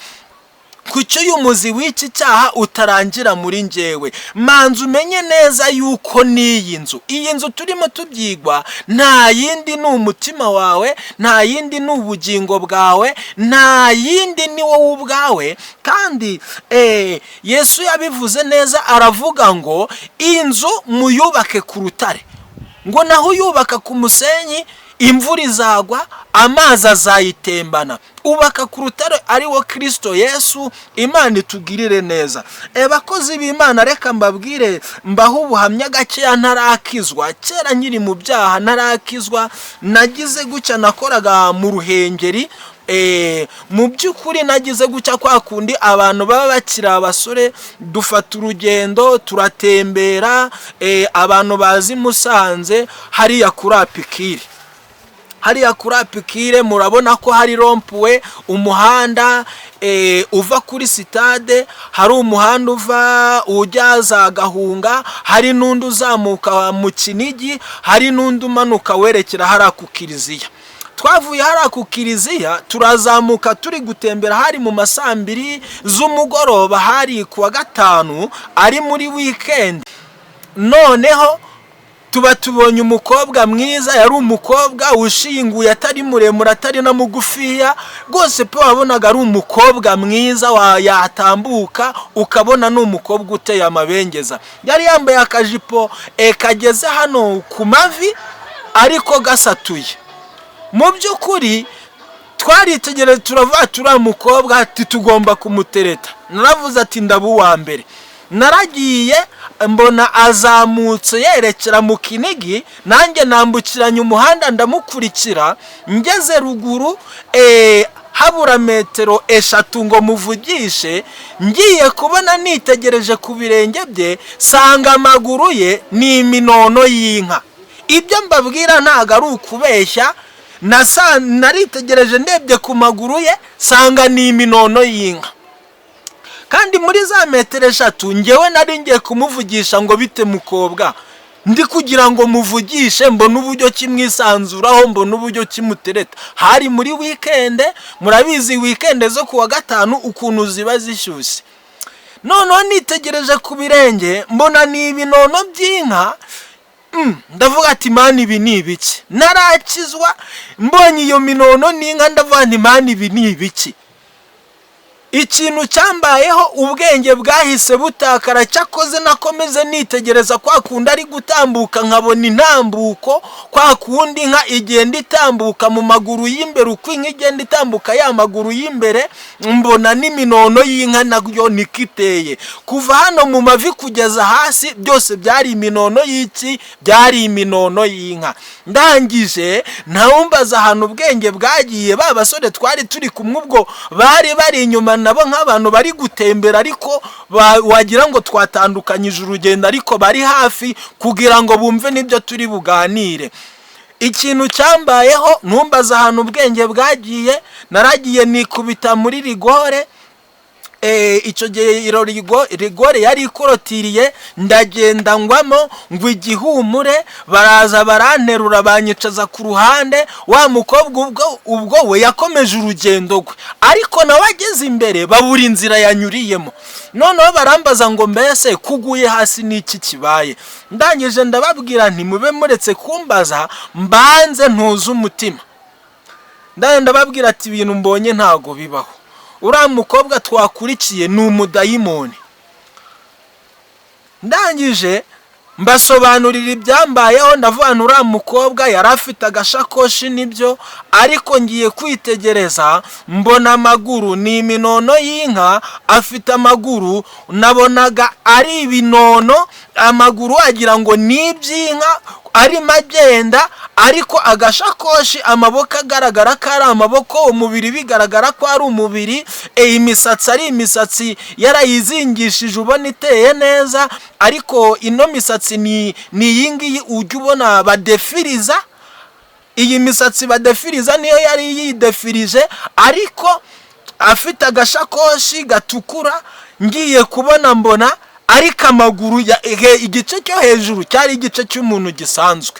kuki uyu muzi w'iki cyaha utarangira muri ngewe. Manzu umenye neza yuko n'iyi nzu, iyi nzu turimo tubyigwa, nta yindi ni umutima wawe, nta yindi ni ubugingo bwawe, nta yindi ni wowe ubwawe. Kandi Yesu yabivuze neza, aravuga ngo inzu muyubake ku rutare, ngo naho uyubaka ku musenyi imvura izagwa, amazi azayitembana. Ubaka ku rutare ari wo Kristo Yesu. Imana itugirire neza. Bakozi b'Imana, reka mbabwire, mbaho ubuhamya gakeya ntarakizwa. Kera nkiri mu byaha ntarakizwa, nagize gucya, nakoraga mu Ruhengeri. Mu by'ukuri nagize gucya kwa kundi abantu baba bakiri abasore, dufata urugendo turatembera, abantu bazi Musanze hariya kuri Apikiri. Hariya kuri Apikire murabona ko hari rompuwe, umuhanda uva kuri sitade, hari umuhanda uva ujya za Gahunga, hari n'undi uzamuka mu Kinigi, hari n'undi umanuka werekera hariya ku Kiliziya. Twavuye hariya ku Kiliziya turazamuka turi gutembera, hari mu masaa 2 z'umugoroba, hari kuwa gatanu, ari muri weekend. Noneho tuba tubonye umukobwa mwiza, yari umukobwa ushinguye, atari muremure, atari na mugufiya, rwose pe wabonaga ari umukobwa mwiza, yatambuka ukabona ni umukobwa uteye amabengeza. Yari yambaye akajipo kageze hano ku mavi ariko gasatuye. Mu by'ukuri twaritegereje, turavuga turiya mukobwa ati tugomba kumutereta. Naravuze ati ndaba uwa mbere. Naragiye mbona azamutse yerekera mu Kinigi, nanjye nambukiranya umuhanda ndamukurikira. Ngeze ruguru habura metero 3 ngo muvugishe, ngiye kubona nitegereje ku birenge bye, sanga amaguru ye ni iminono y'inka. Ibyo mbabwira ntago ari ukubeshya, naritegereje ndebye ku maguru ye, sanga ni iminono y'inka. Kandi muri za metero 3 ngewe nari ngiye kumuvugisha ngo bite mukobwa, ndi kugira ngo muvugishe, mbona uburyo kimwisanzuraho, mbona uburyo kimutereta. Hari muri weekend, murabizi weekend zo kuwa gatanu ukuntu ziba zishyushye. Noneho nitegereje ku birenge mbona ni ibinono by'inka. Ndavuga ati Mana ibi ni ibiki? Narakizwa mbonye iyo minono n'inka, ndavuga nti Mana ibi ni ibiki? Ikintu cyambayeho, ubwenge bwahise butakara. Cyakoze nakomeze nitegereza kwa kundi ari gutambuka, nkabona intambuko kwa kundi inka igenda itambuka mu maguru y'imbere, uko inka igenda itambuka ya maguru y'imbere, mbona n'iminono y'inka nayo nikiteye. Kuva hano mu mavi kugeza hasi byose byari iminono y'iki? Byari iminono y'inka. Ndangije ntawumbaza ahantu ubwenge bwagiye. Ba basore twari turi kumwe ubwo bari inyuma nabo nk'abantu bari gutembera, ariko wagira ngo twatandukanyije urugendo, ariko bari hafi kugira ngo bumve n'ibyo turi buganire. Ikintu cyambayeho, ntumbaza ahantu ubwenge bwagiye. Naragiye nikubita muri rigore. Icyo gihe rigore yari ikorotiriye, ndagenda ngwamo ngo igihumure, baraza baranterura banyicaza ku ruhande. Wa mukobwa ubwo we yakomeje urugendo rwe, ariko nawe ageze imbere babura inzira yanyuriyemo. Noneho barambaza ngo mbese kuguye hasi n'iki kibaye? Ndangije ndababwira nti mube muretse kumbaza mbanze ntuze umutima. Ndababwira ati ibintu mbonye ntago bibaho. Uriya mukobwa twakurikiye ni umudayimoni. Ndangije mbasobanurira ibyambayeho, ndavuga uriya mukobwa yari afite agashakoshi nibyo, ariko ngiye kwitegereza mbona amaguru ni iminono y'inka, afite amaguru nabonaga ari ibinono, amaguru wagira ngo ni iby'inka, arimo agenda, ariko agashakoshi, amaboko agaragara ko ari amaboko, umubiri bigaragara ko ari umubiri, imisatsi ari imisatsi yarayizingishije ubona iteye neza, ariko ino misatsi ni iyi ngiyi ujya ubona badefiriza. Iyi misatsi badefiriza niyo yari yidefirije, ariko afite agashakoshi gatukura. Ngiye kubona mbona ariko amaguru igice cyo hejuru cyari igice cy'umuntu gisanzwe,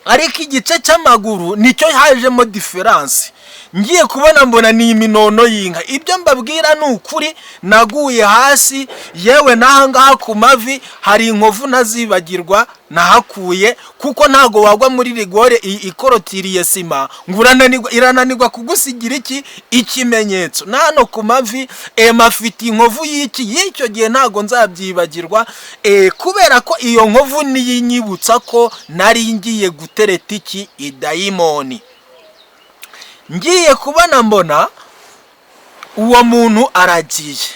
ariko igice cy'amaguru nicyo hajemo diferansi. Ngiye kubona mbona ni iminono y'inka. Ibyo mbabwira ni ukuri, naguye hasi, yewe n'ahangaha ku mavi hari inkovu ntazibagirwa nahakuye, kuko ntago wagwa muri rigore ikorotiriye sima ngo irananirwa kugusigira ikimenyetso. Nano ku mavi mafite inkovu y'icyo gihe ntago nzabyibagirwa, kubera ko iyo nkovu niyinyibutsa ko nari ngiye gutereta idayimoni. Ngiye kubona mbona uwo muntu aragiye,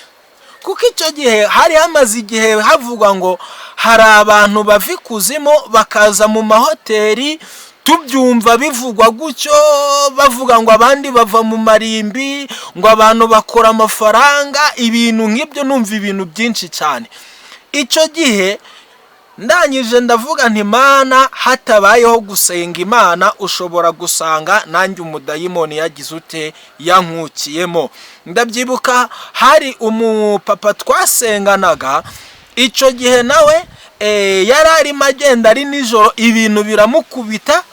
kuko icyo gihe hari hamaze igihe havugwa ngo hari abantu bava ikuzimu bakaza mu mahoteli. Tubyumva bivugwa gutyo, bavuga ngo abandi bava mu marimbi, ngo abantu bakora amafaranga, ibintu nk'ibyo. Numva ibintu byinshi cyane. Icyo gihe ndangije ndavuga nti Mana, hatabayeho gusenga Imana ushobora gusanga nanjye umudayimoni yagize ute? Yankukiyemo. Ndabyibuka hari umupapa twasenganaga, icyo gihe nawe yari arimo agenda ari nijoro, ibintu biramukubita,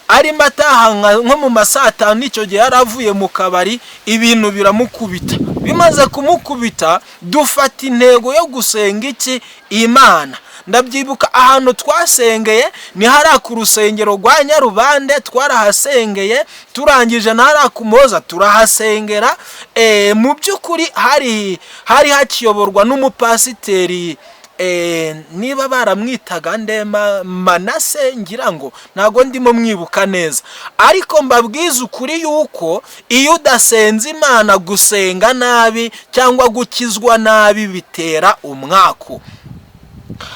arimo ataha nko mu masaa 5. Icyo gihe yari avuye mu kabari, ibintu biramukubita. Bimaze kumukubita, dufata intego yo gusenga Imana. Ndabyibuka ahantu twasengeye ni hari ku rusengero rwa Nyarubande, twarahasengeye. Turangije nahari kumoza turahasengera. Mu by'ukuri hari hakiyoborwa n'umupasiteri, niba baramwitaga Manase, ngira ngo ntago ndimo mwibuka neza, ariko mbabwiza ukuri yuko iyo udasenze Imana, gusenga nabi cyangwa gukizwa nabi bitera umwaku.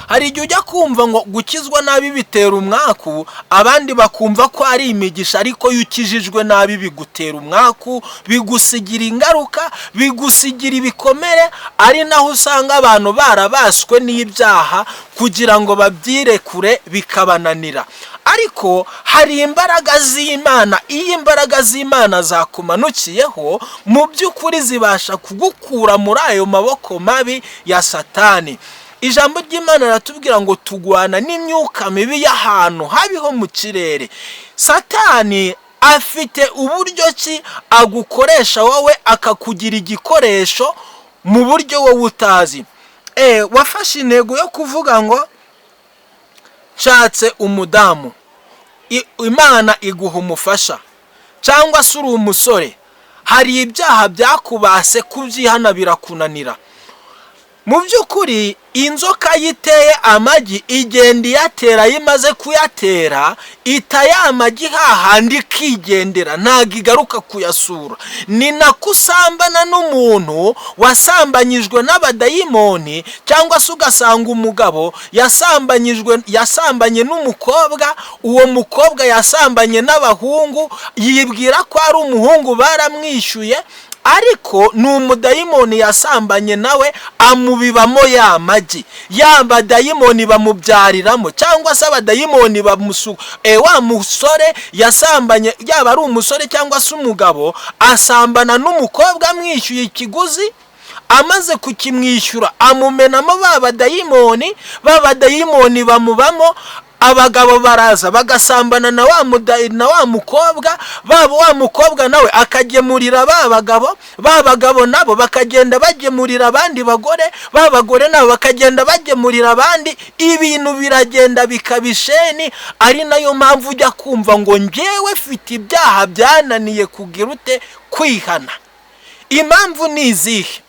Hari igihe ujya kumva ngo gukizwa nabi bitera umwaku, abandi bakumva ko ari imigisha, ariko iyo ukijijwe nabi bigutera umwaku, bigusigira ingaruka, bigusigira ibikomere. Ari naho usanga abantu barabaswe n'ibyaha kugira ngo babyirekure bikabananira. Ariko hari imbaraga z'Imana. Iyo imbaraga z'Imana zakumanukiyeho, mu by'ukuri zibasha kugukura muri ayo maboko mabi ya Satani. ijambo ry'Imana ratubwira ngo tugwana n'imyuka mibi y'ahantu habiho mu kirere. Satani afite uburyo ki agukoresha wowe akakugira igikoresho mu buryo wowe utazi. Wafashe intego yo kuvuga ngo nshatse umudamu, Imana iguha umufasha, cyangwa se uri umusore, hari ibyaha byakubase kubyihana birakunanira. Mu by'ukuri inzoka yiteye amagi igenda iyatera, yimaze kuyatera itayamagi hahandi ikigendera, ntago igaruka kuyasura. Ni nako usambana n'umuntu wasambanyijwe n'abadayimoni, cyangwa se ugasanga umugabo yasambanye n'umukobwa, uwo mukobwa yasambanye n'abahungu, yibwira ko ari umuhungu baramwishyuye, ariko ni umudayimoni yasambanye nawe amubibamo ya magi. Ya badayimoni bamubyariramo, cyangwa se abadayimoni wa musore yasambanye, yaba ari umusore cyangwa se umugabo, asambana n'umukobwa amwishyuye ikiguzi, amaze kukimwishyura amumenamo ba badayimoni bamubamo. Abagabo baraza bagasambana na wa mukobwa, wa mukobwa nawe akagemurira ba bagabo nabo bakagenda bagemurira abandi bagore, ba bagore nabo bakagenda bagemurira abandi. Ibintu biragenda bikabisheni. Ari nayo mpamvu ujya kumva ngo njyewe mfite ibyaha byananiye kugira ute kwihana. Impamvu ni izihe?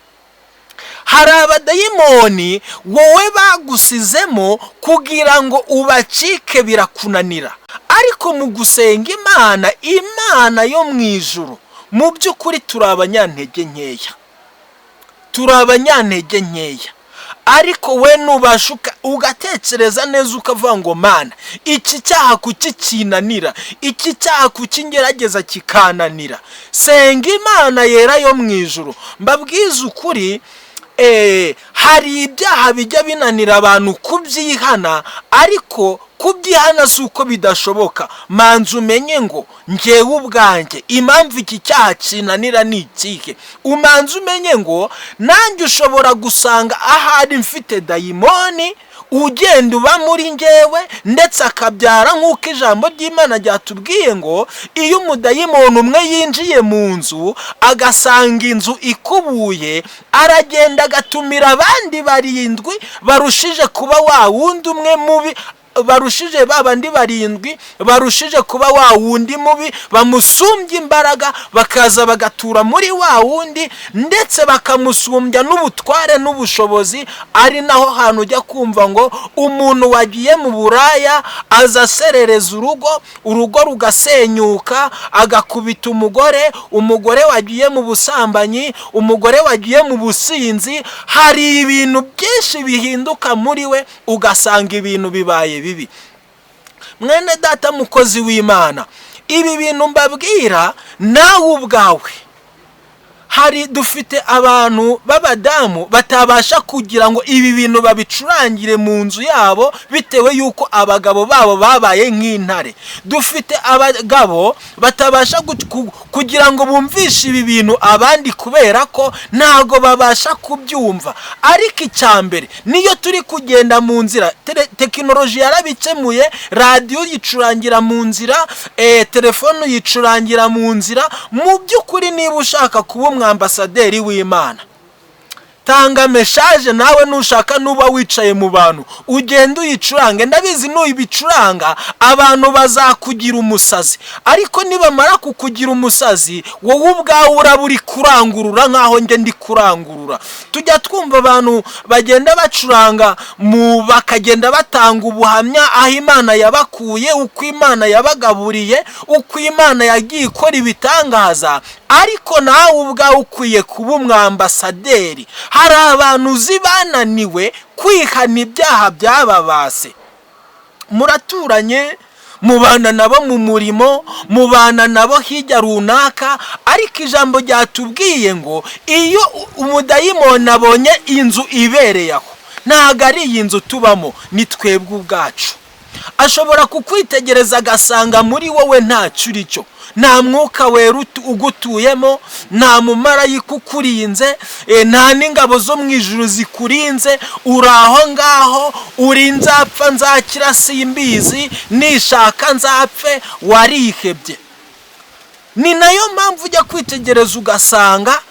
Hari abadayimoni wowe bagusizemo kugira ngo ubacike birakunanira, ariko mu gusenga Imana yo mu ijuru, mu by'ukuri turi abanyantege nkeya, ariko we nubashuka ugatekereza neza ukavuga ngo Mana, iki cyaha kukikinanira, iki cyaha kukingerageza kikananira, senga Imana yera yo mu ijuru. Mbabwiza ukuri, hari ibyaha bijya binanira abantu kubyihana, ariko kubyihana si uko bidashoboka. Manza umenye ngo njyewe ubwanjye impamvu iki cyaha kinanira ni ikihe. Umanza umenye ngo nanjye ushobora gusanga ahari mfite dayimoni ugenda uba muri njyewe, ndetse akabyara nk'uko ijambo ry'Imana ryatubwiye ngo iyo umudayimoni umwe yinjiye mu nzu agasanga inzu ikubuye, aragenda agatumira abandi 7 barushije kuba wa wundi umwe mubi, barushije babandi 7 barushije kuba wa wundi mubi, bamusumbye imbaraga, bakaza bagatura muri wa wundi, ndetse bakamusumbya n'ubutware n'ubushobozi. Ari naho hantu ujya kumva ngo umuntu wagiye mu buraya aza aserereza urugo rugasenyuka, agakubita umugore wagiye mu busambanyi, umugore wagiye mu businzi. Hari ibintu byinshi bihinduka muri we, ugasanga ibintu bibaye bibi. Mwene data mukozi w'Imana, ibi bintu mbabwira nawe ubwawe, dufite abantu b'abadamu batabasha kugira ngo ibi bintu babicurangire mu nzu yabo, bitewe yuko abagabo babo babaye nk'intare. Dufite abagabo batabasha kugira ngo bumvishe ibi bintu abandi, kubera ko ntago babasha kubyumva. Ariko icyambere, niyo turi kugenda mu nzira, tekinoloji yarabikemuye, radio yicurangira mu nzira, telefone yicurangira mu nzira. Mu by'ukuri niba ushaka kuba ambasaderi w'Imana, tanga message nawe nushaka, nuba wicaye mu bantu ugenda uyicurange. Ndabizi n'uyibicuranga abantu bazakugira umusazi, ariko nibamara kukugira umusazi, wowe ubwawe uraburi kurangurura nkaho nge ndi kurangurura. Tujya twumva abantu bagenda bacuranga bakagenda batanga ubuhamya aho Imana yabakuye, uko Imana yabagaburiye, uko Imana yagiye ikora ibitangaza, ariko nawe ubwawe ukwiye kuba umwambasaderi. Hari abantu bananiwe kwihana ibyaha byababase. Muraturanye, mubana nabo mu murimo, mubana nabo hirya runaka, ariko ijambo ryatubwiye ngo iyo umudayimoni abonye inzu ibereye aho, ntago ari iyi nzu tubamo, ni twebwe ubwacu. ashobora kukwitegereza agasanga muri wowe ntacyo uri cyo, nta mwuka wera ugutuyemo, nta mumarayika ukurinze, nta n'ingabo zo mu ijuru zikurinze, uri aho ngaho, uri nzapfa nzakira simbizi, nishaka nzapfe, warihebye. Ni nayo mpamvu ujya kwitegereza ugasanga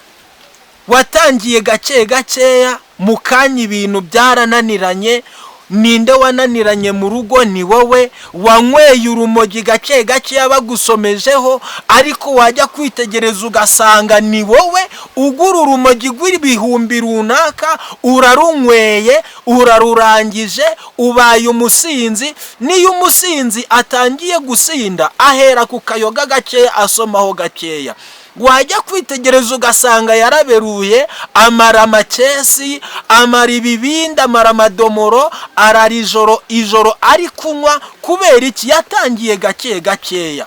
watangiye gake gakeya, mu kanya ibintu byarananiranye. Ninde wananiranye mu rugo? Ni wowe. Wanyweye urumogi gake gake bagusomejeho, ariko wajya kwitegereza ugasanga ni wowe ugura urumogi rw'ibihumbi runaka, urarunyweye, urarurangije, ubaye umusinzi. Niyo umusinzi atangiye gusinda, ahera ku kayoga gakeya asomaho gakeya. Wajya kwitegereza ugasanga yaraberuye, amara amakesi, amara ibibindi, amara amadomoro, arara ijoro ari kunywa. Kubera iki? Yatangiye gake gakeya.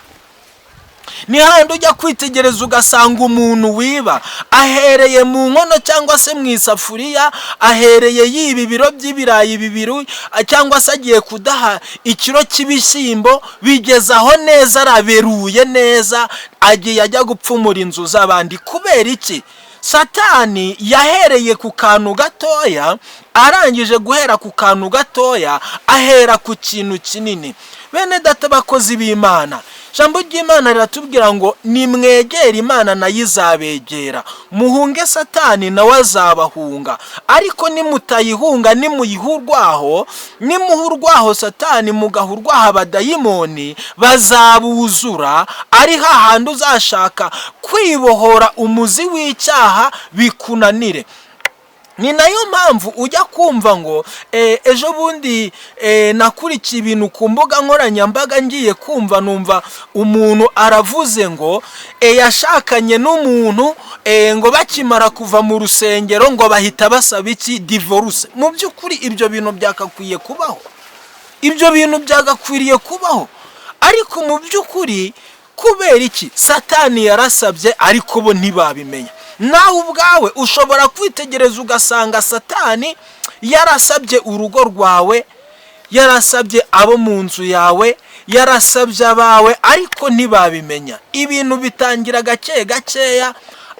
Ni handi ujya kwitegereza ugasanga umuntu wiba ahereye mu nkono cyangwa se mu isafuriya, ahereye yiba ibiro by'ibirayi bibiri cyangwa se agiye kudaha ikiro cy'ibishyimbo, bigeze aho neza araberuye neza, agiye ajya gupfumura inzu z'abandi. Kubera iki? Satani yahereye ku kantu gatoya, arangije guhera ku kantu gatoya ahera ku kintu kinini. Bene data bakozi b'Imana, ijambo ry'Imana riratubwira ngo nimwegere Imana nayo izabegera, muhunge Satani nawe azabahunga. Ariko nimutayihunga, nimuhurwaho Satani, mugahurwaho abadayimoni, bazabuzura. Ari hahandi uzashaka kwibohora umuzi w'icyaha bikunanire. Ni nayo mpamvu ujya kumva ngo ejo bundi nakurikiye ibintu ku mbuga nkoranyambaga, ngiye kumva numva umuntu aravuze ngo yashakanye n'umuntu ngo bakimara kuva mu rusengero ngo bahita basaba iki? Divorce. Mu by'ukuri ibyo bintu byagakwiye kubaho, ibyo bintu byagakwiriye kubaho. Ariko mu by'ukuri kubera iki? Satani yarasabye ariko bo ntibabimenya. Nawe ubwawe ushobora kwitegereza ugasanga Satani yarasabye urugo rwawe, yarasabye abo mu nzu yawe, yarasabye abawe, ariko ntibabimenya. Ibintu bitangira gake gakeya,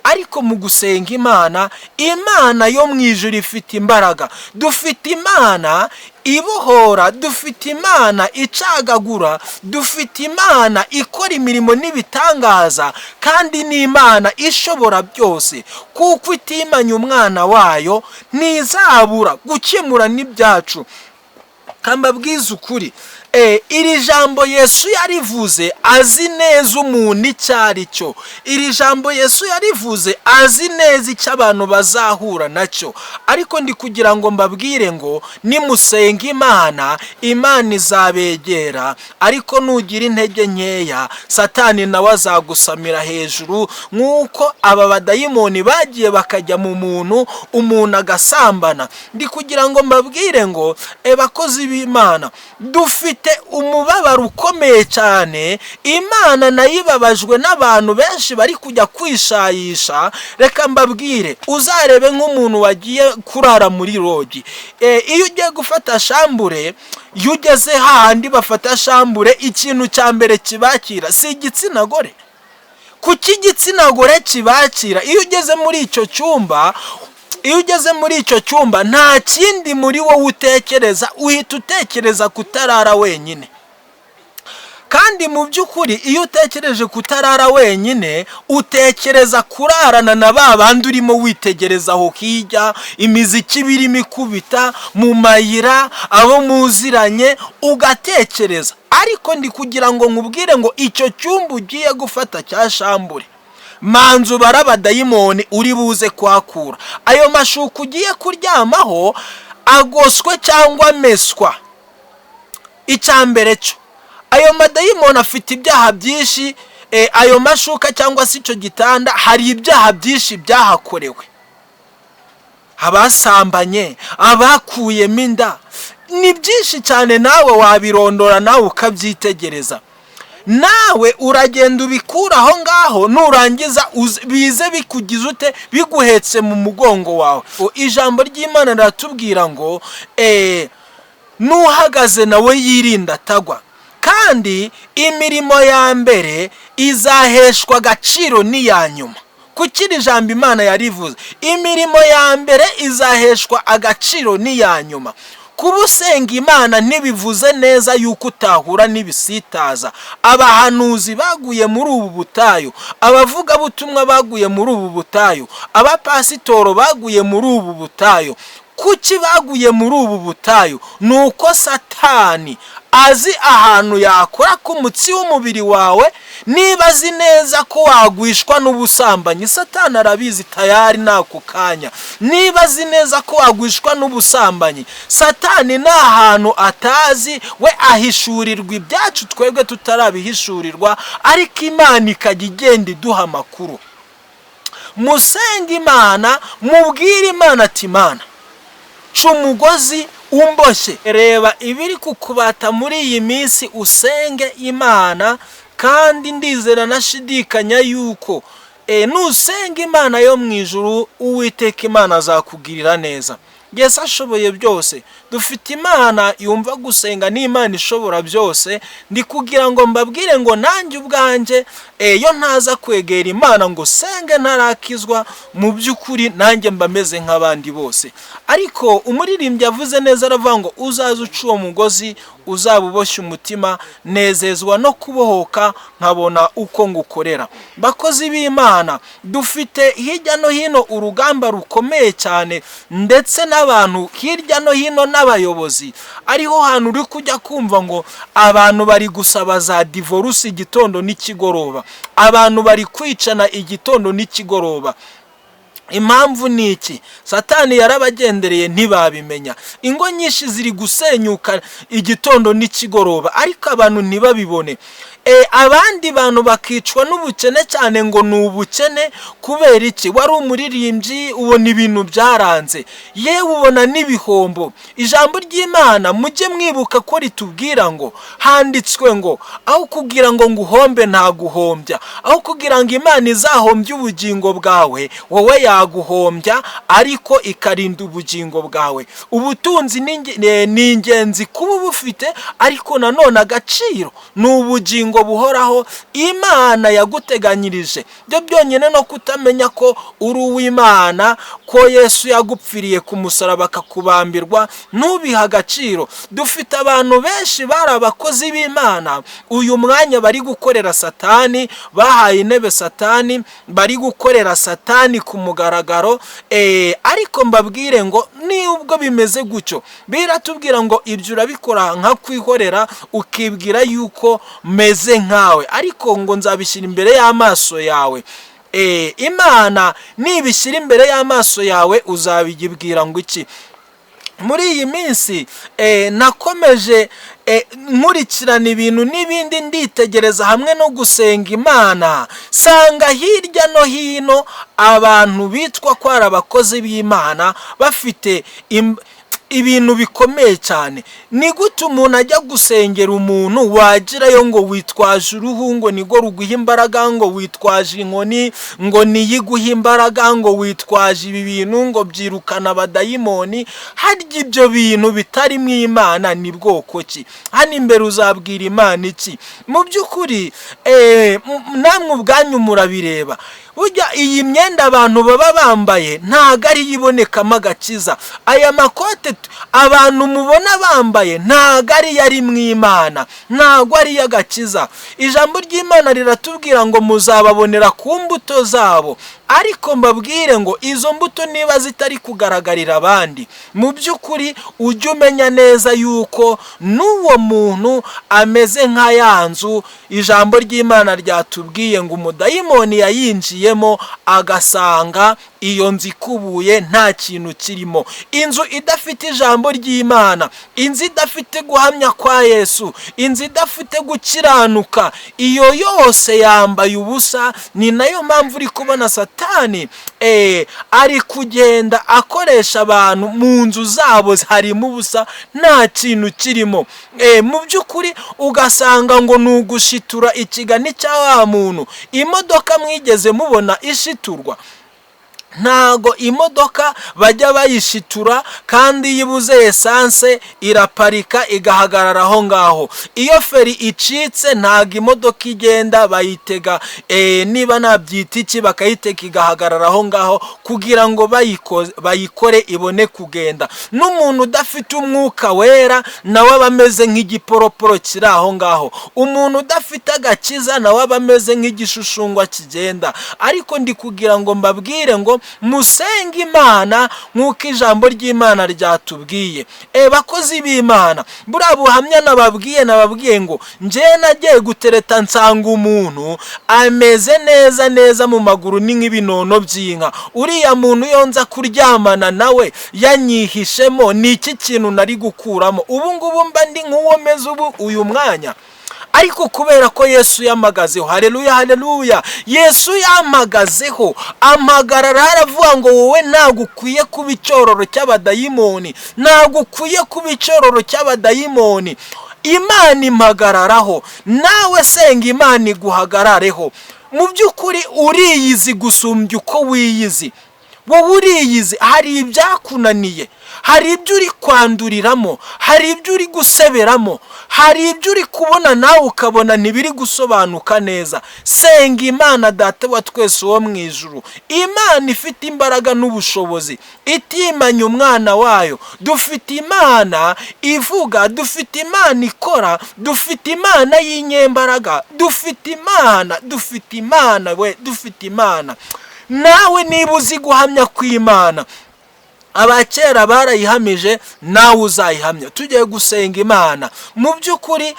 ariko mu gusenga Imana, Imana yo mu ijuru ifite imbaraga. Dufite Imana ibohora, dufite Imana icagagura, dufite Imana ikora imirimo n'ibitangaza, kandi ni Imana ishobora byose. Kuko itimanya umwana wayo, ntizabura gukemura n'ibyacu. Kambabwiza ukuri, iri jambo Yesu yarivuze azi neza umuntu icyo ari cyo. Iri jambo Yesu yarivuze azi neza icyo abantu bazahura nacyo. Ariko ndi kugira ngo mbabwire ngo nimusenga Imana, Imana izabegera. Ariko nugira intege nkeya, Satani nawe azagusamira hejuru, nk'uko aba badayimoni bagiye bakajya mu muntu, umuntu agasambana. Ndi kugira ngo mbabwire ngo bakozi b'Imana, dufite umubabaro ukomeye cyane. Imana nayo ibabajwe n'abantu benshi bari kujya kwishayisha. Reka mbabwire, uzarebe nk'umuntu wagiye kurara muri rogi, iyo ugiye gufata shambure, iyo ugeze hahandi bafata shambure, ikintu cya mbere kibakira si igitsina gore. Kuki igitsina gore kibakira? Iyo ugeze muri icyo cyumba, nta kindi muri wowe utekereza, uhita utekereza kutarara wenyine. Kandi mu by'ukuri iyo utekereje kutarara wenyine, utekereza kurarana na ba bandi urimo witegerezaho hirya, imiziki irimo ikubita mu mayira, abo muziranye, ugatekereza. Ariko ndi kugira ngo nkubwire ngo icyo cyumba ugiye gufata cya shambure, manzu barabadayimoni uri buze kwakura. Ayo mashuka ugiye kuryamaho agoswe cyangwa ameswa. Icyambere cyo, ayo madayimoni afite ibyaha byinshi. Ayo mashuka cyangwa se icyo gitanda hari ibyaha byinshi byahakorewe. Abasambanye, abakuyemo inda, ni byinshi cyane. Nawe wabirondora, nawe ukabyitegereza. Nawe uragenda ubikura aho ngaho, nurangiza bize bikugize ute? Biguhetse mu mugongo wawe. Ijambo ry'Imana riratubwira ngo n'uhagaze nawe yirinda atagwa. Kandi imirimo ya mbere izaheshwa agaciro n'iya nyuma. Kuki iri jambo Imana yarivuze? Imirimo ya mbere izaheshwa agaciro n'iya nyuma. Kuba usenga Imana ntibivuze neza yuko utahura n'ibisitaza. Abahanuzi baguye muri ubu butayu, abavugabutumwa baguye muri ubu butayu, abapasitoro baguye muri ubu butayu. Kuki baguye muri ubu butayu? Nuko Satani azi ahantu yakora ku mutsi w'umubiri wawe. Niba azi neza ko wagwishwa n'ubusambanyi, Satani arabizi tayari n'ako kanya. Niba azi neza ko wagwishwa n'ubusambanyi, Satani nta hantu atazi, we ahishurirwa ibyacu twebwe tutarabihishurirwa, ariko Imana ikajya igenda iduha amakuru. Musenga Imana, mubwire Imana ati Imana, ca umugozi umboshye. Reba ibiri kukubata muri iyi minsi, usenge Imana, kandi ndizera nashidikanya yuko nusenga Imana yo mu ijuru, Uwiteka Imana azakugirira neza. Yesu ashoboye byose. Dufite Imana yumva gusenga, ni Imana ishobora byose. Ndi kugira ngo mbabwire ngo nanjye ubwanjye yo ntaza kwegera Imana ngo senge ntarakizwa, mu by'ukuri nanjye mba meze nk'abandi bose. Ariko umuririmbyi yavuze neza, aravuga ngo uzaza uca uwo mugozi uzabuboshye umutima, nezezwa no kubohoka nkabona uko ngukorera. Bakozi b'Imana, dufite hirya no hino urugamba rukomeye cyane, ndetse n'abantu hirya no hino n'abayobozi. Ariho hantu uri kujya kumva ngo abantu bari gusaba za divorce igitondo n'ikigoroba, abantu bari kwicana igitondo n'ikigoroba. Impamvu ni iki? Satani yarabagendereye ntibabimenya. Ingo nyinshi ziri gusenyuka igitondo n'ikigoroba, ariko abantu ntibabibone. Abandi bantu bakicwa n'ubukene cyane ngo ni ubukene. Kubera iki? Wari umuririmbyi, ubona ibintu byaranze, yewe ubona n'ibihombo. Ijambo ry'Imana mujye mwibuka ko ritubwira ngo, handitswe ngo aho kugira ngo nguhombe nta guhombya, aho kugira ngo Imana izahombye ubugingo bwawe, wowe yaguhombya ariko ikarinda ubugingo bwawe. Ubutunzi ni ingenzi kuba bufite, ariko nanone agaciro ni ubugingo buhoraho Imana yaguteganyirije. Byo byonyine no kutamenya ko uri uw'Imana, ko Yesu yagupfiriye ku musaraba akakubambirwa, ntubiha agaciro. Dufite abantu benshi bari abakozi b'Imana, uyu mwanya bari gukorera Satani, bahaye intebe Satani, bari gukorera Satani ku mugaragaro. Ariko mbabwire ngo nubwo bimeze gutyo, biratubwira ngo ibyo urabikora nka kwihorera, ukibwira yuko meze nkawe, ariko ngo nzabishyira imbere y'amaso yawe. Imana nibishyira imbere y'amaso yawe, uzabigibwira ngo iki? Muri iyi minsi nakomeje nkurikirana ibintu n'ibindi, nditegereza hamwe no gusenga Imana, sanga hirya no hino abantu bitwa ko ari abakozi b'Imana bafite ibintu bikomeye cyane. Ni gute umuntu ajya gusengera umuntu, wagirayo ngo witwaje uruhu ngo nigo ruguha imbaraga, ngo witwaje inkoni ngo niyiguha imbaraga, ngo witwaje ibi bintu ngo byirukana abadayimoni? Harya ibyo bintu bitari mu Imana ni bwoko ki? Hano imbere uzabwira Imana iki? Mu by'ukuri namwe ubwanyu murabireba. Burya iyi myenda abantu baba bambaye ntago ari ibonekamo agakiza. Aya makote abantu mubona bambaye ntago ari yari mu Imana, ntago ari y'agakiza. Ijambo ry'Imana riratubwira ngo muzababonera ku mbuto zabo. Ariko mbabwire ngo izo mbuto niba zitari kugaragarira abandi, mu by'ukuri ujye umenya neza yuko n'uwo muntu ameze nka ya nzu ijambo ry'Imana ryatubwiye ngo umudayimoni yayinjiyemo, agasanga iyo nzu ikubuye nta kintu kirimo. Inzu idafite ijambo ry'Imana, inzu idafite guhamya kwa Yesu, inzu idafite gukiranuka, iyo yose yambaye ubusa. Ni nayo mpamvu uri kubona Satani ari kugenda akoresha abantu mu nzu zabo harimo ubusa, nta kintu kirimo. Mu by'ukuri ugasanga ngo nugushitura ikigani cya wa muntu. Imodoka mwigeze mubona ishiturwa? ntago imodoka bajya bayishitura kandi iyo ibuze esanse iraparika igahagarara aho ngaho. Iyo feri icitse ntago imodoka igenda, bayitega niba nabyita iki bakayiteka igahagarara aho ngaho kugira ngo bayikore ibone kugenda. N'umuntu udafite umwuka wera nawe aba ameze nk'igiporoporo kiri aho ngaho. Umuntu udafite agakiza nawe aba ameze nk'igishushungwa kigenda. Ariko ndi kugira ngo mbabwire ngo musenge Imana nk'uko ijambo ry'Imana ryatubwiye. Bakozi b'Imana, buriya buhamya nababwiye ngo njye nagiye gutereta nsanga umuntu ameze neza mu maguru ni nk'ibinono by'inka. Uriya muntu yonza kuryamana nawe yanyihishemo, ni iki kintu nari gukuramo? Ubu ngubu mba ndi nk'uwo meze uyu mwanya. Ariko kubera ko Yesu yamagazeho, haleluya, Yesu yamagazeho, amagarara aravuga ngo wowe ntago ukwiye kuba icyororo cy'abadayimoni, ntago ukwiye kuba icyororo cy'abadayimoni. Imana impagararaho, nawe senga Imana iguhagarareho. Mu by'ukuri uriyizi gusumbya uko wiyizi. Wowe uriyizi, hari ibyakunaniye, hari ibyo uri kwanduriramo, hari ibyo uri guseberamo, hari ibyo uri kubona nawe ukabona ntibiri gusobanuka neza. Senga Imana Data wa twese wo mu ijuru. Imana ifite imbaraga n'ubushobozi, itimanya umwana wayo. Dufite Imana ivuga, dufite Imana ikora, dufite Imana y'inyembaraga, dufite Imana. Nawe niba uzi guhamya kw'Imana, abakera barayihamije, nawe uzayihamya. Tugiye gusenga Imana. Mu by'ukuri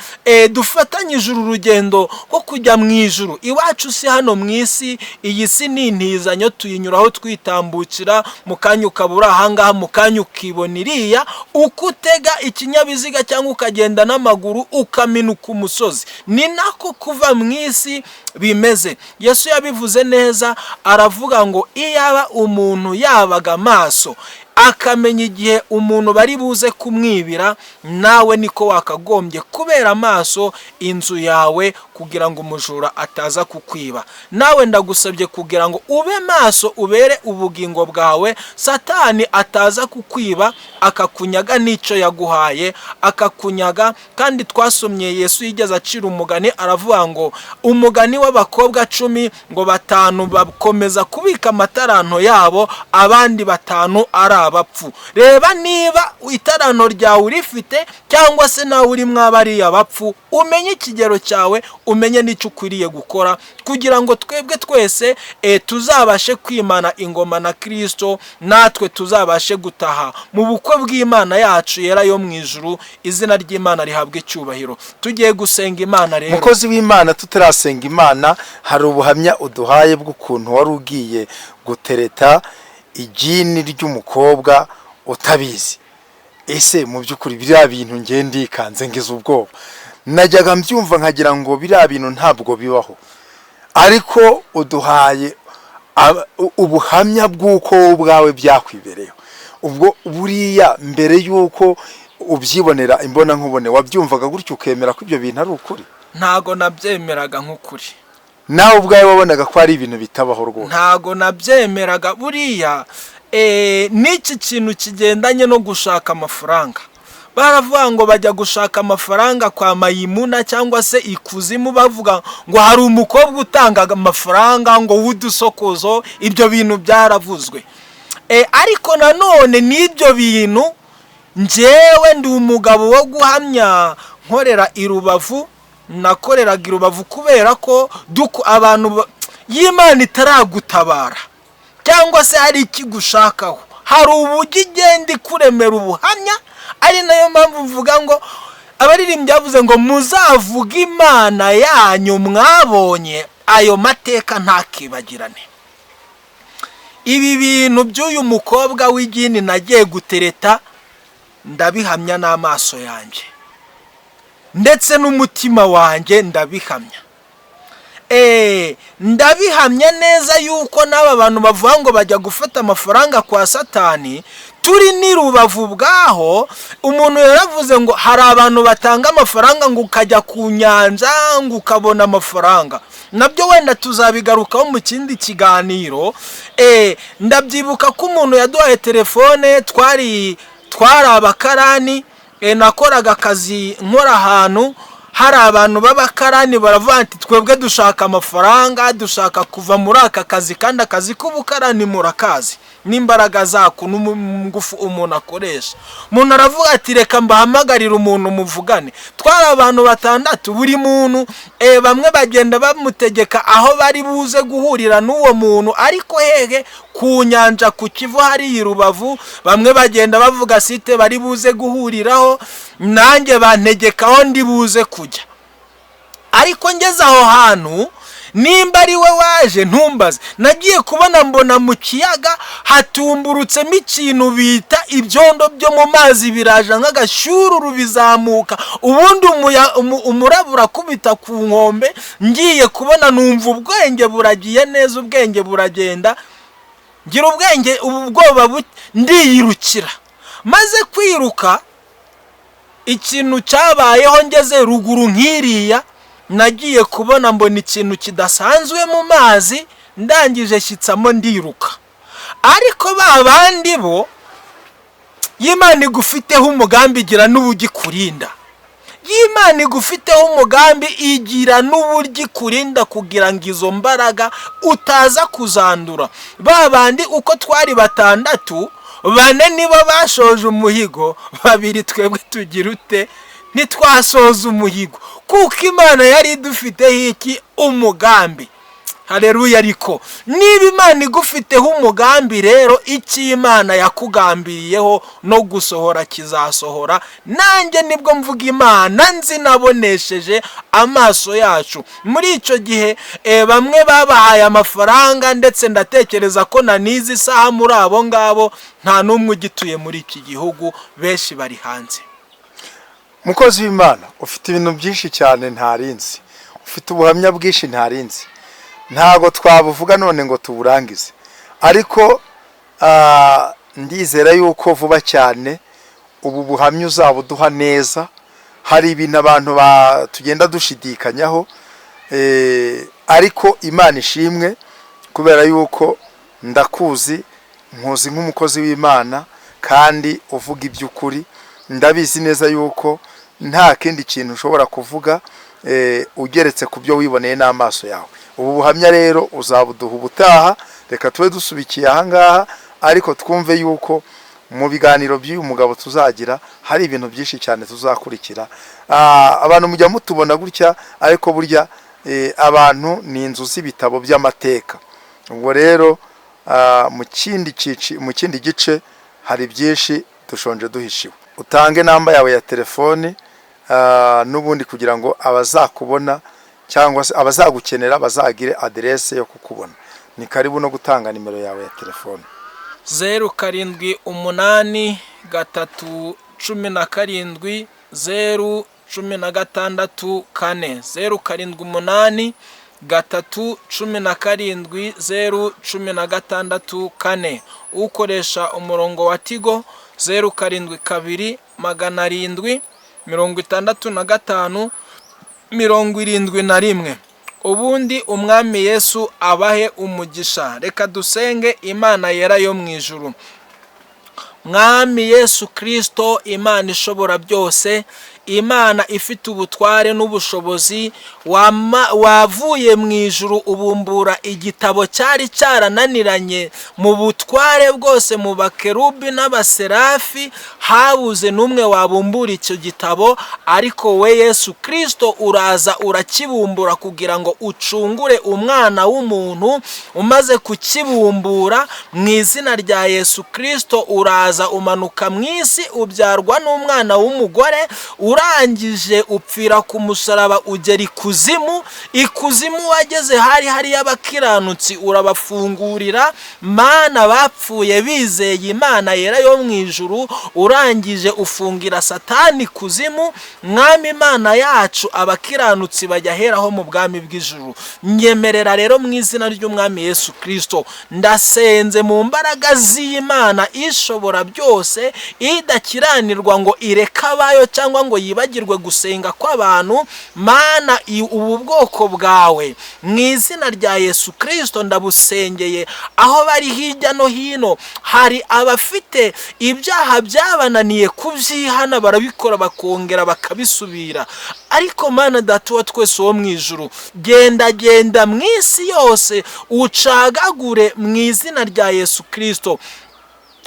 dufatanyije uru rugendo rwo kujya mu ijuru. Iwacu si hano mu isi, iyi si ni intizanyo tuyinyuraho twitambukira, mu kanya ukabura ahangaha, mu kanya ukibona iriya, uko utega ikinyabiziga cyangwa ukagenda n'amaguru ukaminuka umusozi. Ni nako kuva mu isi bimeze. Yesu yabivuze neza, aravuga ngo iyaba umuntu yabaga amaso akamenya igihe umuntu bari buze kumwibira, nawe niko wakagombye kubera amaso inzu yawe kugira ngo umujura ataza kukwiba. Nawe ndagusabye kugira ngo ube maso, ubere ubugingo bwawe, Satani ataza kukwiba akakunyaga n'icyo yaguhaye, akakunyaga. Kandi twasomye Yesu yigeze acira umugani, aravuga ngo umugani w'abakobwa 10 ngo 5 bakomeza kubika amataranto yabo, abandi 5 ari abapfu. Reba niba itaranto ryawe urifite cyangwa se nawe uri mwabariya bapfu, umenye ikigero cyawe, umenye n'icyo ukwiriye gukora kugira ngo twebwe twese tuzabashe kwimana ingoma na Kristo, natwe tuzabashe gutaha mu bukwe bw'Imana yacu yera yo mu ijuru. Izina ry'Imana rihabwe icyubahiro. Tugiye gusenga Imana rero. Mukozi w'Imana, tutarasenga Imana, hari ubuhamya uduhaye bw'ukuntu wari ugiye gutereta igini ry'umukobwa utabizi. Ese mu by'ukuri biriya bintu ndikanze ngize ubwoba, najyaga mbyumva nkagira ngo biriya bintu ntabwo bibaho, ariko uduhaye ubuhamya bw'uko ubwawe byakwibereyeho. Ubwo buriya mbere y'uko ubyibonera imbona nkubone, wabyumvaga gutyo ukemera ko ibyo bintu ari ukuri? Ntago nabyemeraga nk'ukuri. Nawe ubwawe wabonaga ko ari ibintu bitabaho rwose? Ntago nabyemeraga. Buriya n'iki kintu kigendanye no gushaka amafaranga, baravuga ngo bajya gushaka amafaranga kwa Mayimuna cyangwa se ikuzimu, bavuga ngo hari umukobwa utanga amafaranga ngo w'udusokozo. Ibyo bintu byaravuzwe, ariko nanone n'ibyo bintu njyewe ndi umugabo wo guhamya, nkorera i Rubavu, nakoreraga i Rubavu kubera ko abantu y'Imana itaragutabara cyangwa se hari ikigushakaho, hari uburyo igenda ikuremera ubuhamya. Ari nayo mpamvu mvuga ngo abaririmbyi bavuze ngo muzavuga Imana yanyu mwabonye, ayo mateka ntakibagirane. Ibi bintu by'uyu mukobwa w'igini nagiye gutereta ndabihamya n'amaso yanjye ndetse n'umutima wanjye ndabihamya. Ndabihamya neza yuko n'aba bantu bavuga ngo bajya gufata amafaranga kwa Satani, turi ni Rubavu bwaho. Umuntu yaravuze ngo hari abantu batanga amafaranga ngo ukajya ku nyanja ngo ukabona amafaranga, nabyo wenda tuzabigarukaho mu kindi kiganiro. Ndabyibuka ko umuntu yaduhaye telefone, twari abakarani, nakoraga akazi nkora ahantu hari abantu b'abakarani, baravuga ati twebwe dushaka amafaranga, dushaka kuva muri aka kazi, kandi akazi k'ubukarani murakazi n'imbaraga zako n'ingufu umuntu akoresha. Umuntu aravuga ati reka mbahamagarire umuntu muvugane. Twari abantu 6, buri muntu bamwe bagenda bamutegeka aho bari buze guhurira n'uwo muntu, ariko hehe ku nyanja ku Kivu hari i Rubavu, bamwe bagenda bavuga site bari buze guhuriraho, nanjye bantegekaho ndi buze kujya. Ariko ngeze aho hantu, nimba ari we waje ntumbaze, nagiye kubona mbona mu kiyaga hatumburutsemo ikintu bita ibyondo byo mu mazi, biraje nk'agashururu bizamuka, ubundi umurabura kubita ku nkombe. Ngiye kubona numva ubwenge buragiye neza, ubwenge buragenda, ngira ubwenge ubwoba ndiyirukira. Maze kwiruka, ikintu cyabayeho ngeze ruguru nk'iriya, nagiye kubona mbona ikintu kidasanzwe mu mazi, ndangije shyitsamo ndiruka. Ariko babandi bo y'Imana igufiteho umugambi igira n'uburyo ikurinda. y'Imana igufiteho umugambi igira n'uburyo ikurinda kugira ngo izo mbaraga utaza kuzandura. Babandi uko twari 6, 4 nibo bashoje umuhigo, 2 twebwe tugira ute ntitwasoza umuhigo, kuko Imana yari idufiteho iki umugambi. Haleluya. Ariko niba Imana igufiteho umugambi rero, iki Imana yakugambiriyeho no gusohora kizasohora. Nanjye nibwo mvuga Imana nzi nabonesheje amaso yacu. Muri icyo gihe bamwe babahaye amafaranga, ndetse ndatekereza ko na nizi saha muri abo ngabo nta n'umwe ugituye muri iki gihugu, benshi bari hanze. Mukozi w'Imana, ufite ibintu byinshi cyane ntarinzi, ufite ubuhamya bwinshi ntarinzi, ntago twabuvuga none ngo tuburangize. Ariko ndizera yuko vuba cyane ubu buhamya uzabuduha neza. Hari ibintu abantu tugenda dushidikanyaho, ariko Imana ishimwe, kubera yuko ndakuzi, nkuzi nk'umukozi w'Imana kandi uvuga iby'ukuri. Ndabizi neza yuko nta kindi kintu ushobora kuvuga ugeretse ku byo wiboneye n'amaso yawe. Ubu buhamya rero uzabuduha ubutaha, reka tube dusubikiye aha ngaha, ariko twumve yuko mu biganiro by'uyu mugabo tuzagira hari ibintu byinshi cyane tuzakurikira. Abantu mujya mutubona gutya, ariko burya abantu ni inzu z'ibitabo by'amateka. Ubwo rero mu kindi gice hari byinshi dushonje duhishiwe. Utange namba yawe ya telefone n'ubundi kugira ngo abazakubona cyangwa se abazagukenera bazagire adresse yo kukubona. Ni karibu no gutanga nimero yawe ya telefone. 0783 317 016 4 0783 317 016 4. Ukoresha umurongo wa Tigo 072 700 65 71. Ubundi umwami Yesu abahe umugisha. Reka dusenge Imana yera yo mu ijuru. Mwami Yesu Kristo, Imana ishobora byose, Imana ifite ubutware n'ubushobozi, wavuye mu ijuru ubumbura igitabo cyari cyarananiranye mu butware bwose, mu bakerubi n'abaserafi habuze n'umwe wabumbura icyo gitabo, ariko we Yesu Kristo uraza urakibumbura kugira ngo ucungure umwana w'umuntu. Umaze kukibumbura mu izina rya Yesu Kristo, uraza umanuka mu isi, ubyarwa n'umwana w'umugore, urangije upfira ku musaraba, ugera ikuzimu wageze hari y'abakiranutsi urabafungurira. Mana, bapfuye bizeye Imana yera yo mu ijuru, urangije ufungira Satani kuzimu. Mwami Imana yacu, abakiranutsi bajya heraho mu bwami bw'ijuru. Nyemerera rero mu izina ry'umwami Yesu Kristo, ndasenze mu mbaraga z'Imana ishobora byose, idakiranirwa ngo ireka abayo cyangwa ngo yibagirwe gusenga kw'abantu. Mana, ubu bwoko bwawe mu izina rya Yesu Kristo ndabusengeye, aho bari hirya no hino hari abafite ibyaha byabananiye kubyihana, barabikora bakongera bakabisubira. Ariko Mana Data wa twese wo mu ijuru, genda mu isi yose ucagagure mu izina rya Yesu Kristo.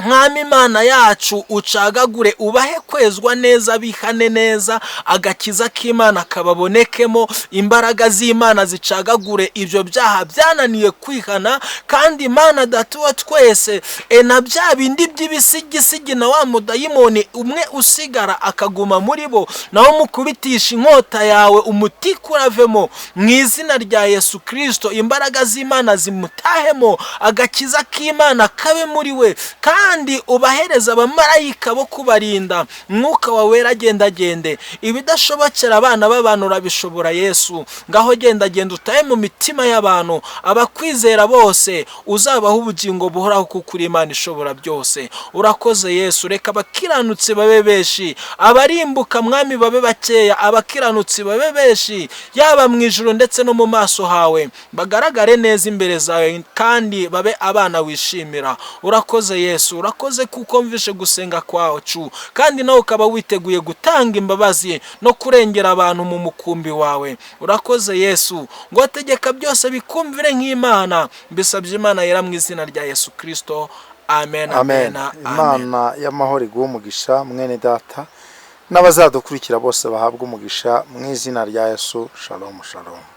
Mwami Imana yacu, ucagagure, ubahe kwezwa neza, bihane neza, agakiza k'Imana kababonekemo, imbaraga z'Imana zicagagure ibyo byaha byananiye kwihana. kandi Imana Data wa twese, na bya bindi by'ibisigisigi na wa mudayimoni umwe usigara akaguma muri bo, naho mukubitisha inkota yawe umutiko uravemo mu izina rya Yesu Kristo. Imbaraga z'Imana zimutahemo, agakiza k'Imana kabe muri we, kandi ubahereza abamarayika bo kubarinda. Mwuka wawe wera agende, ibidashobokera abana b'abantu urabishobora Yesu. Ngaho genda utahe mu mitima y'abantu, abakwizera bose uzabaha ubugingo buhoraho, kuko uri Imana ishobora byose. Urakoze Yesu, reka abakiranutsi babe benshi, abarimbuka Mwami babe bakeya, abakiranutsi babe benshi, yaba mu ijuru ndetse no mu maso hawe, bagaragare neza imbere zawe, kandi babe abana wishimira. Urakoze Yesu, urakoze kuko mvishe gusenga kwacu, kandi nawe ukaba witeguye gutanga imbabazi no kurengera abantu mu mukumbi wawe. Urakoze Yesu, ngo tegeka byose bikumvire nk'Imana. Mbisabye Imana yera mu izina rya Yesu Kristo. Amen. Imana y'amahoro iguhe umugisha mwene data, n'abazadukurikira bose bahabwa umugisha mu izina rya Yesu. Shalom shalom.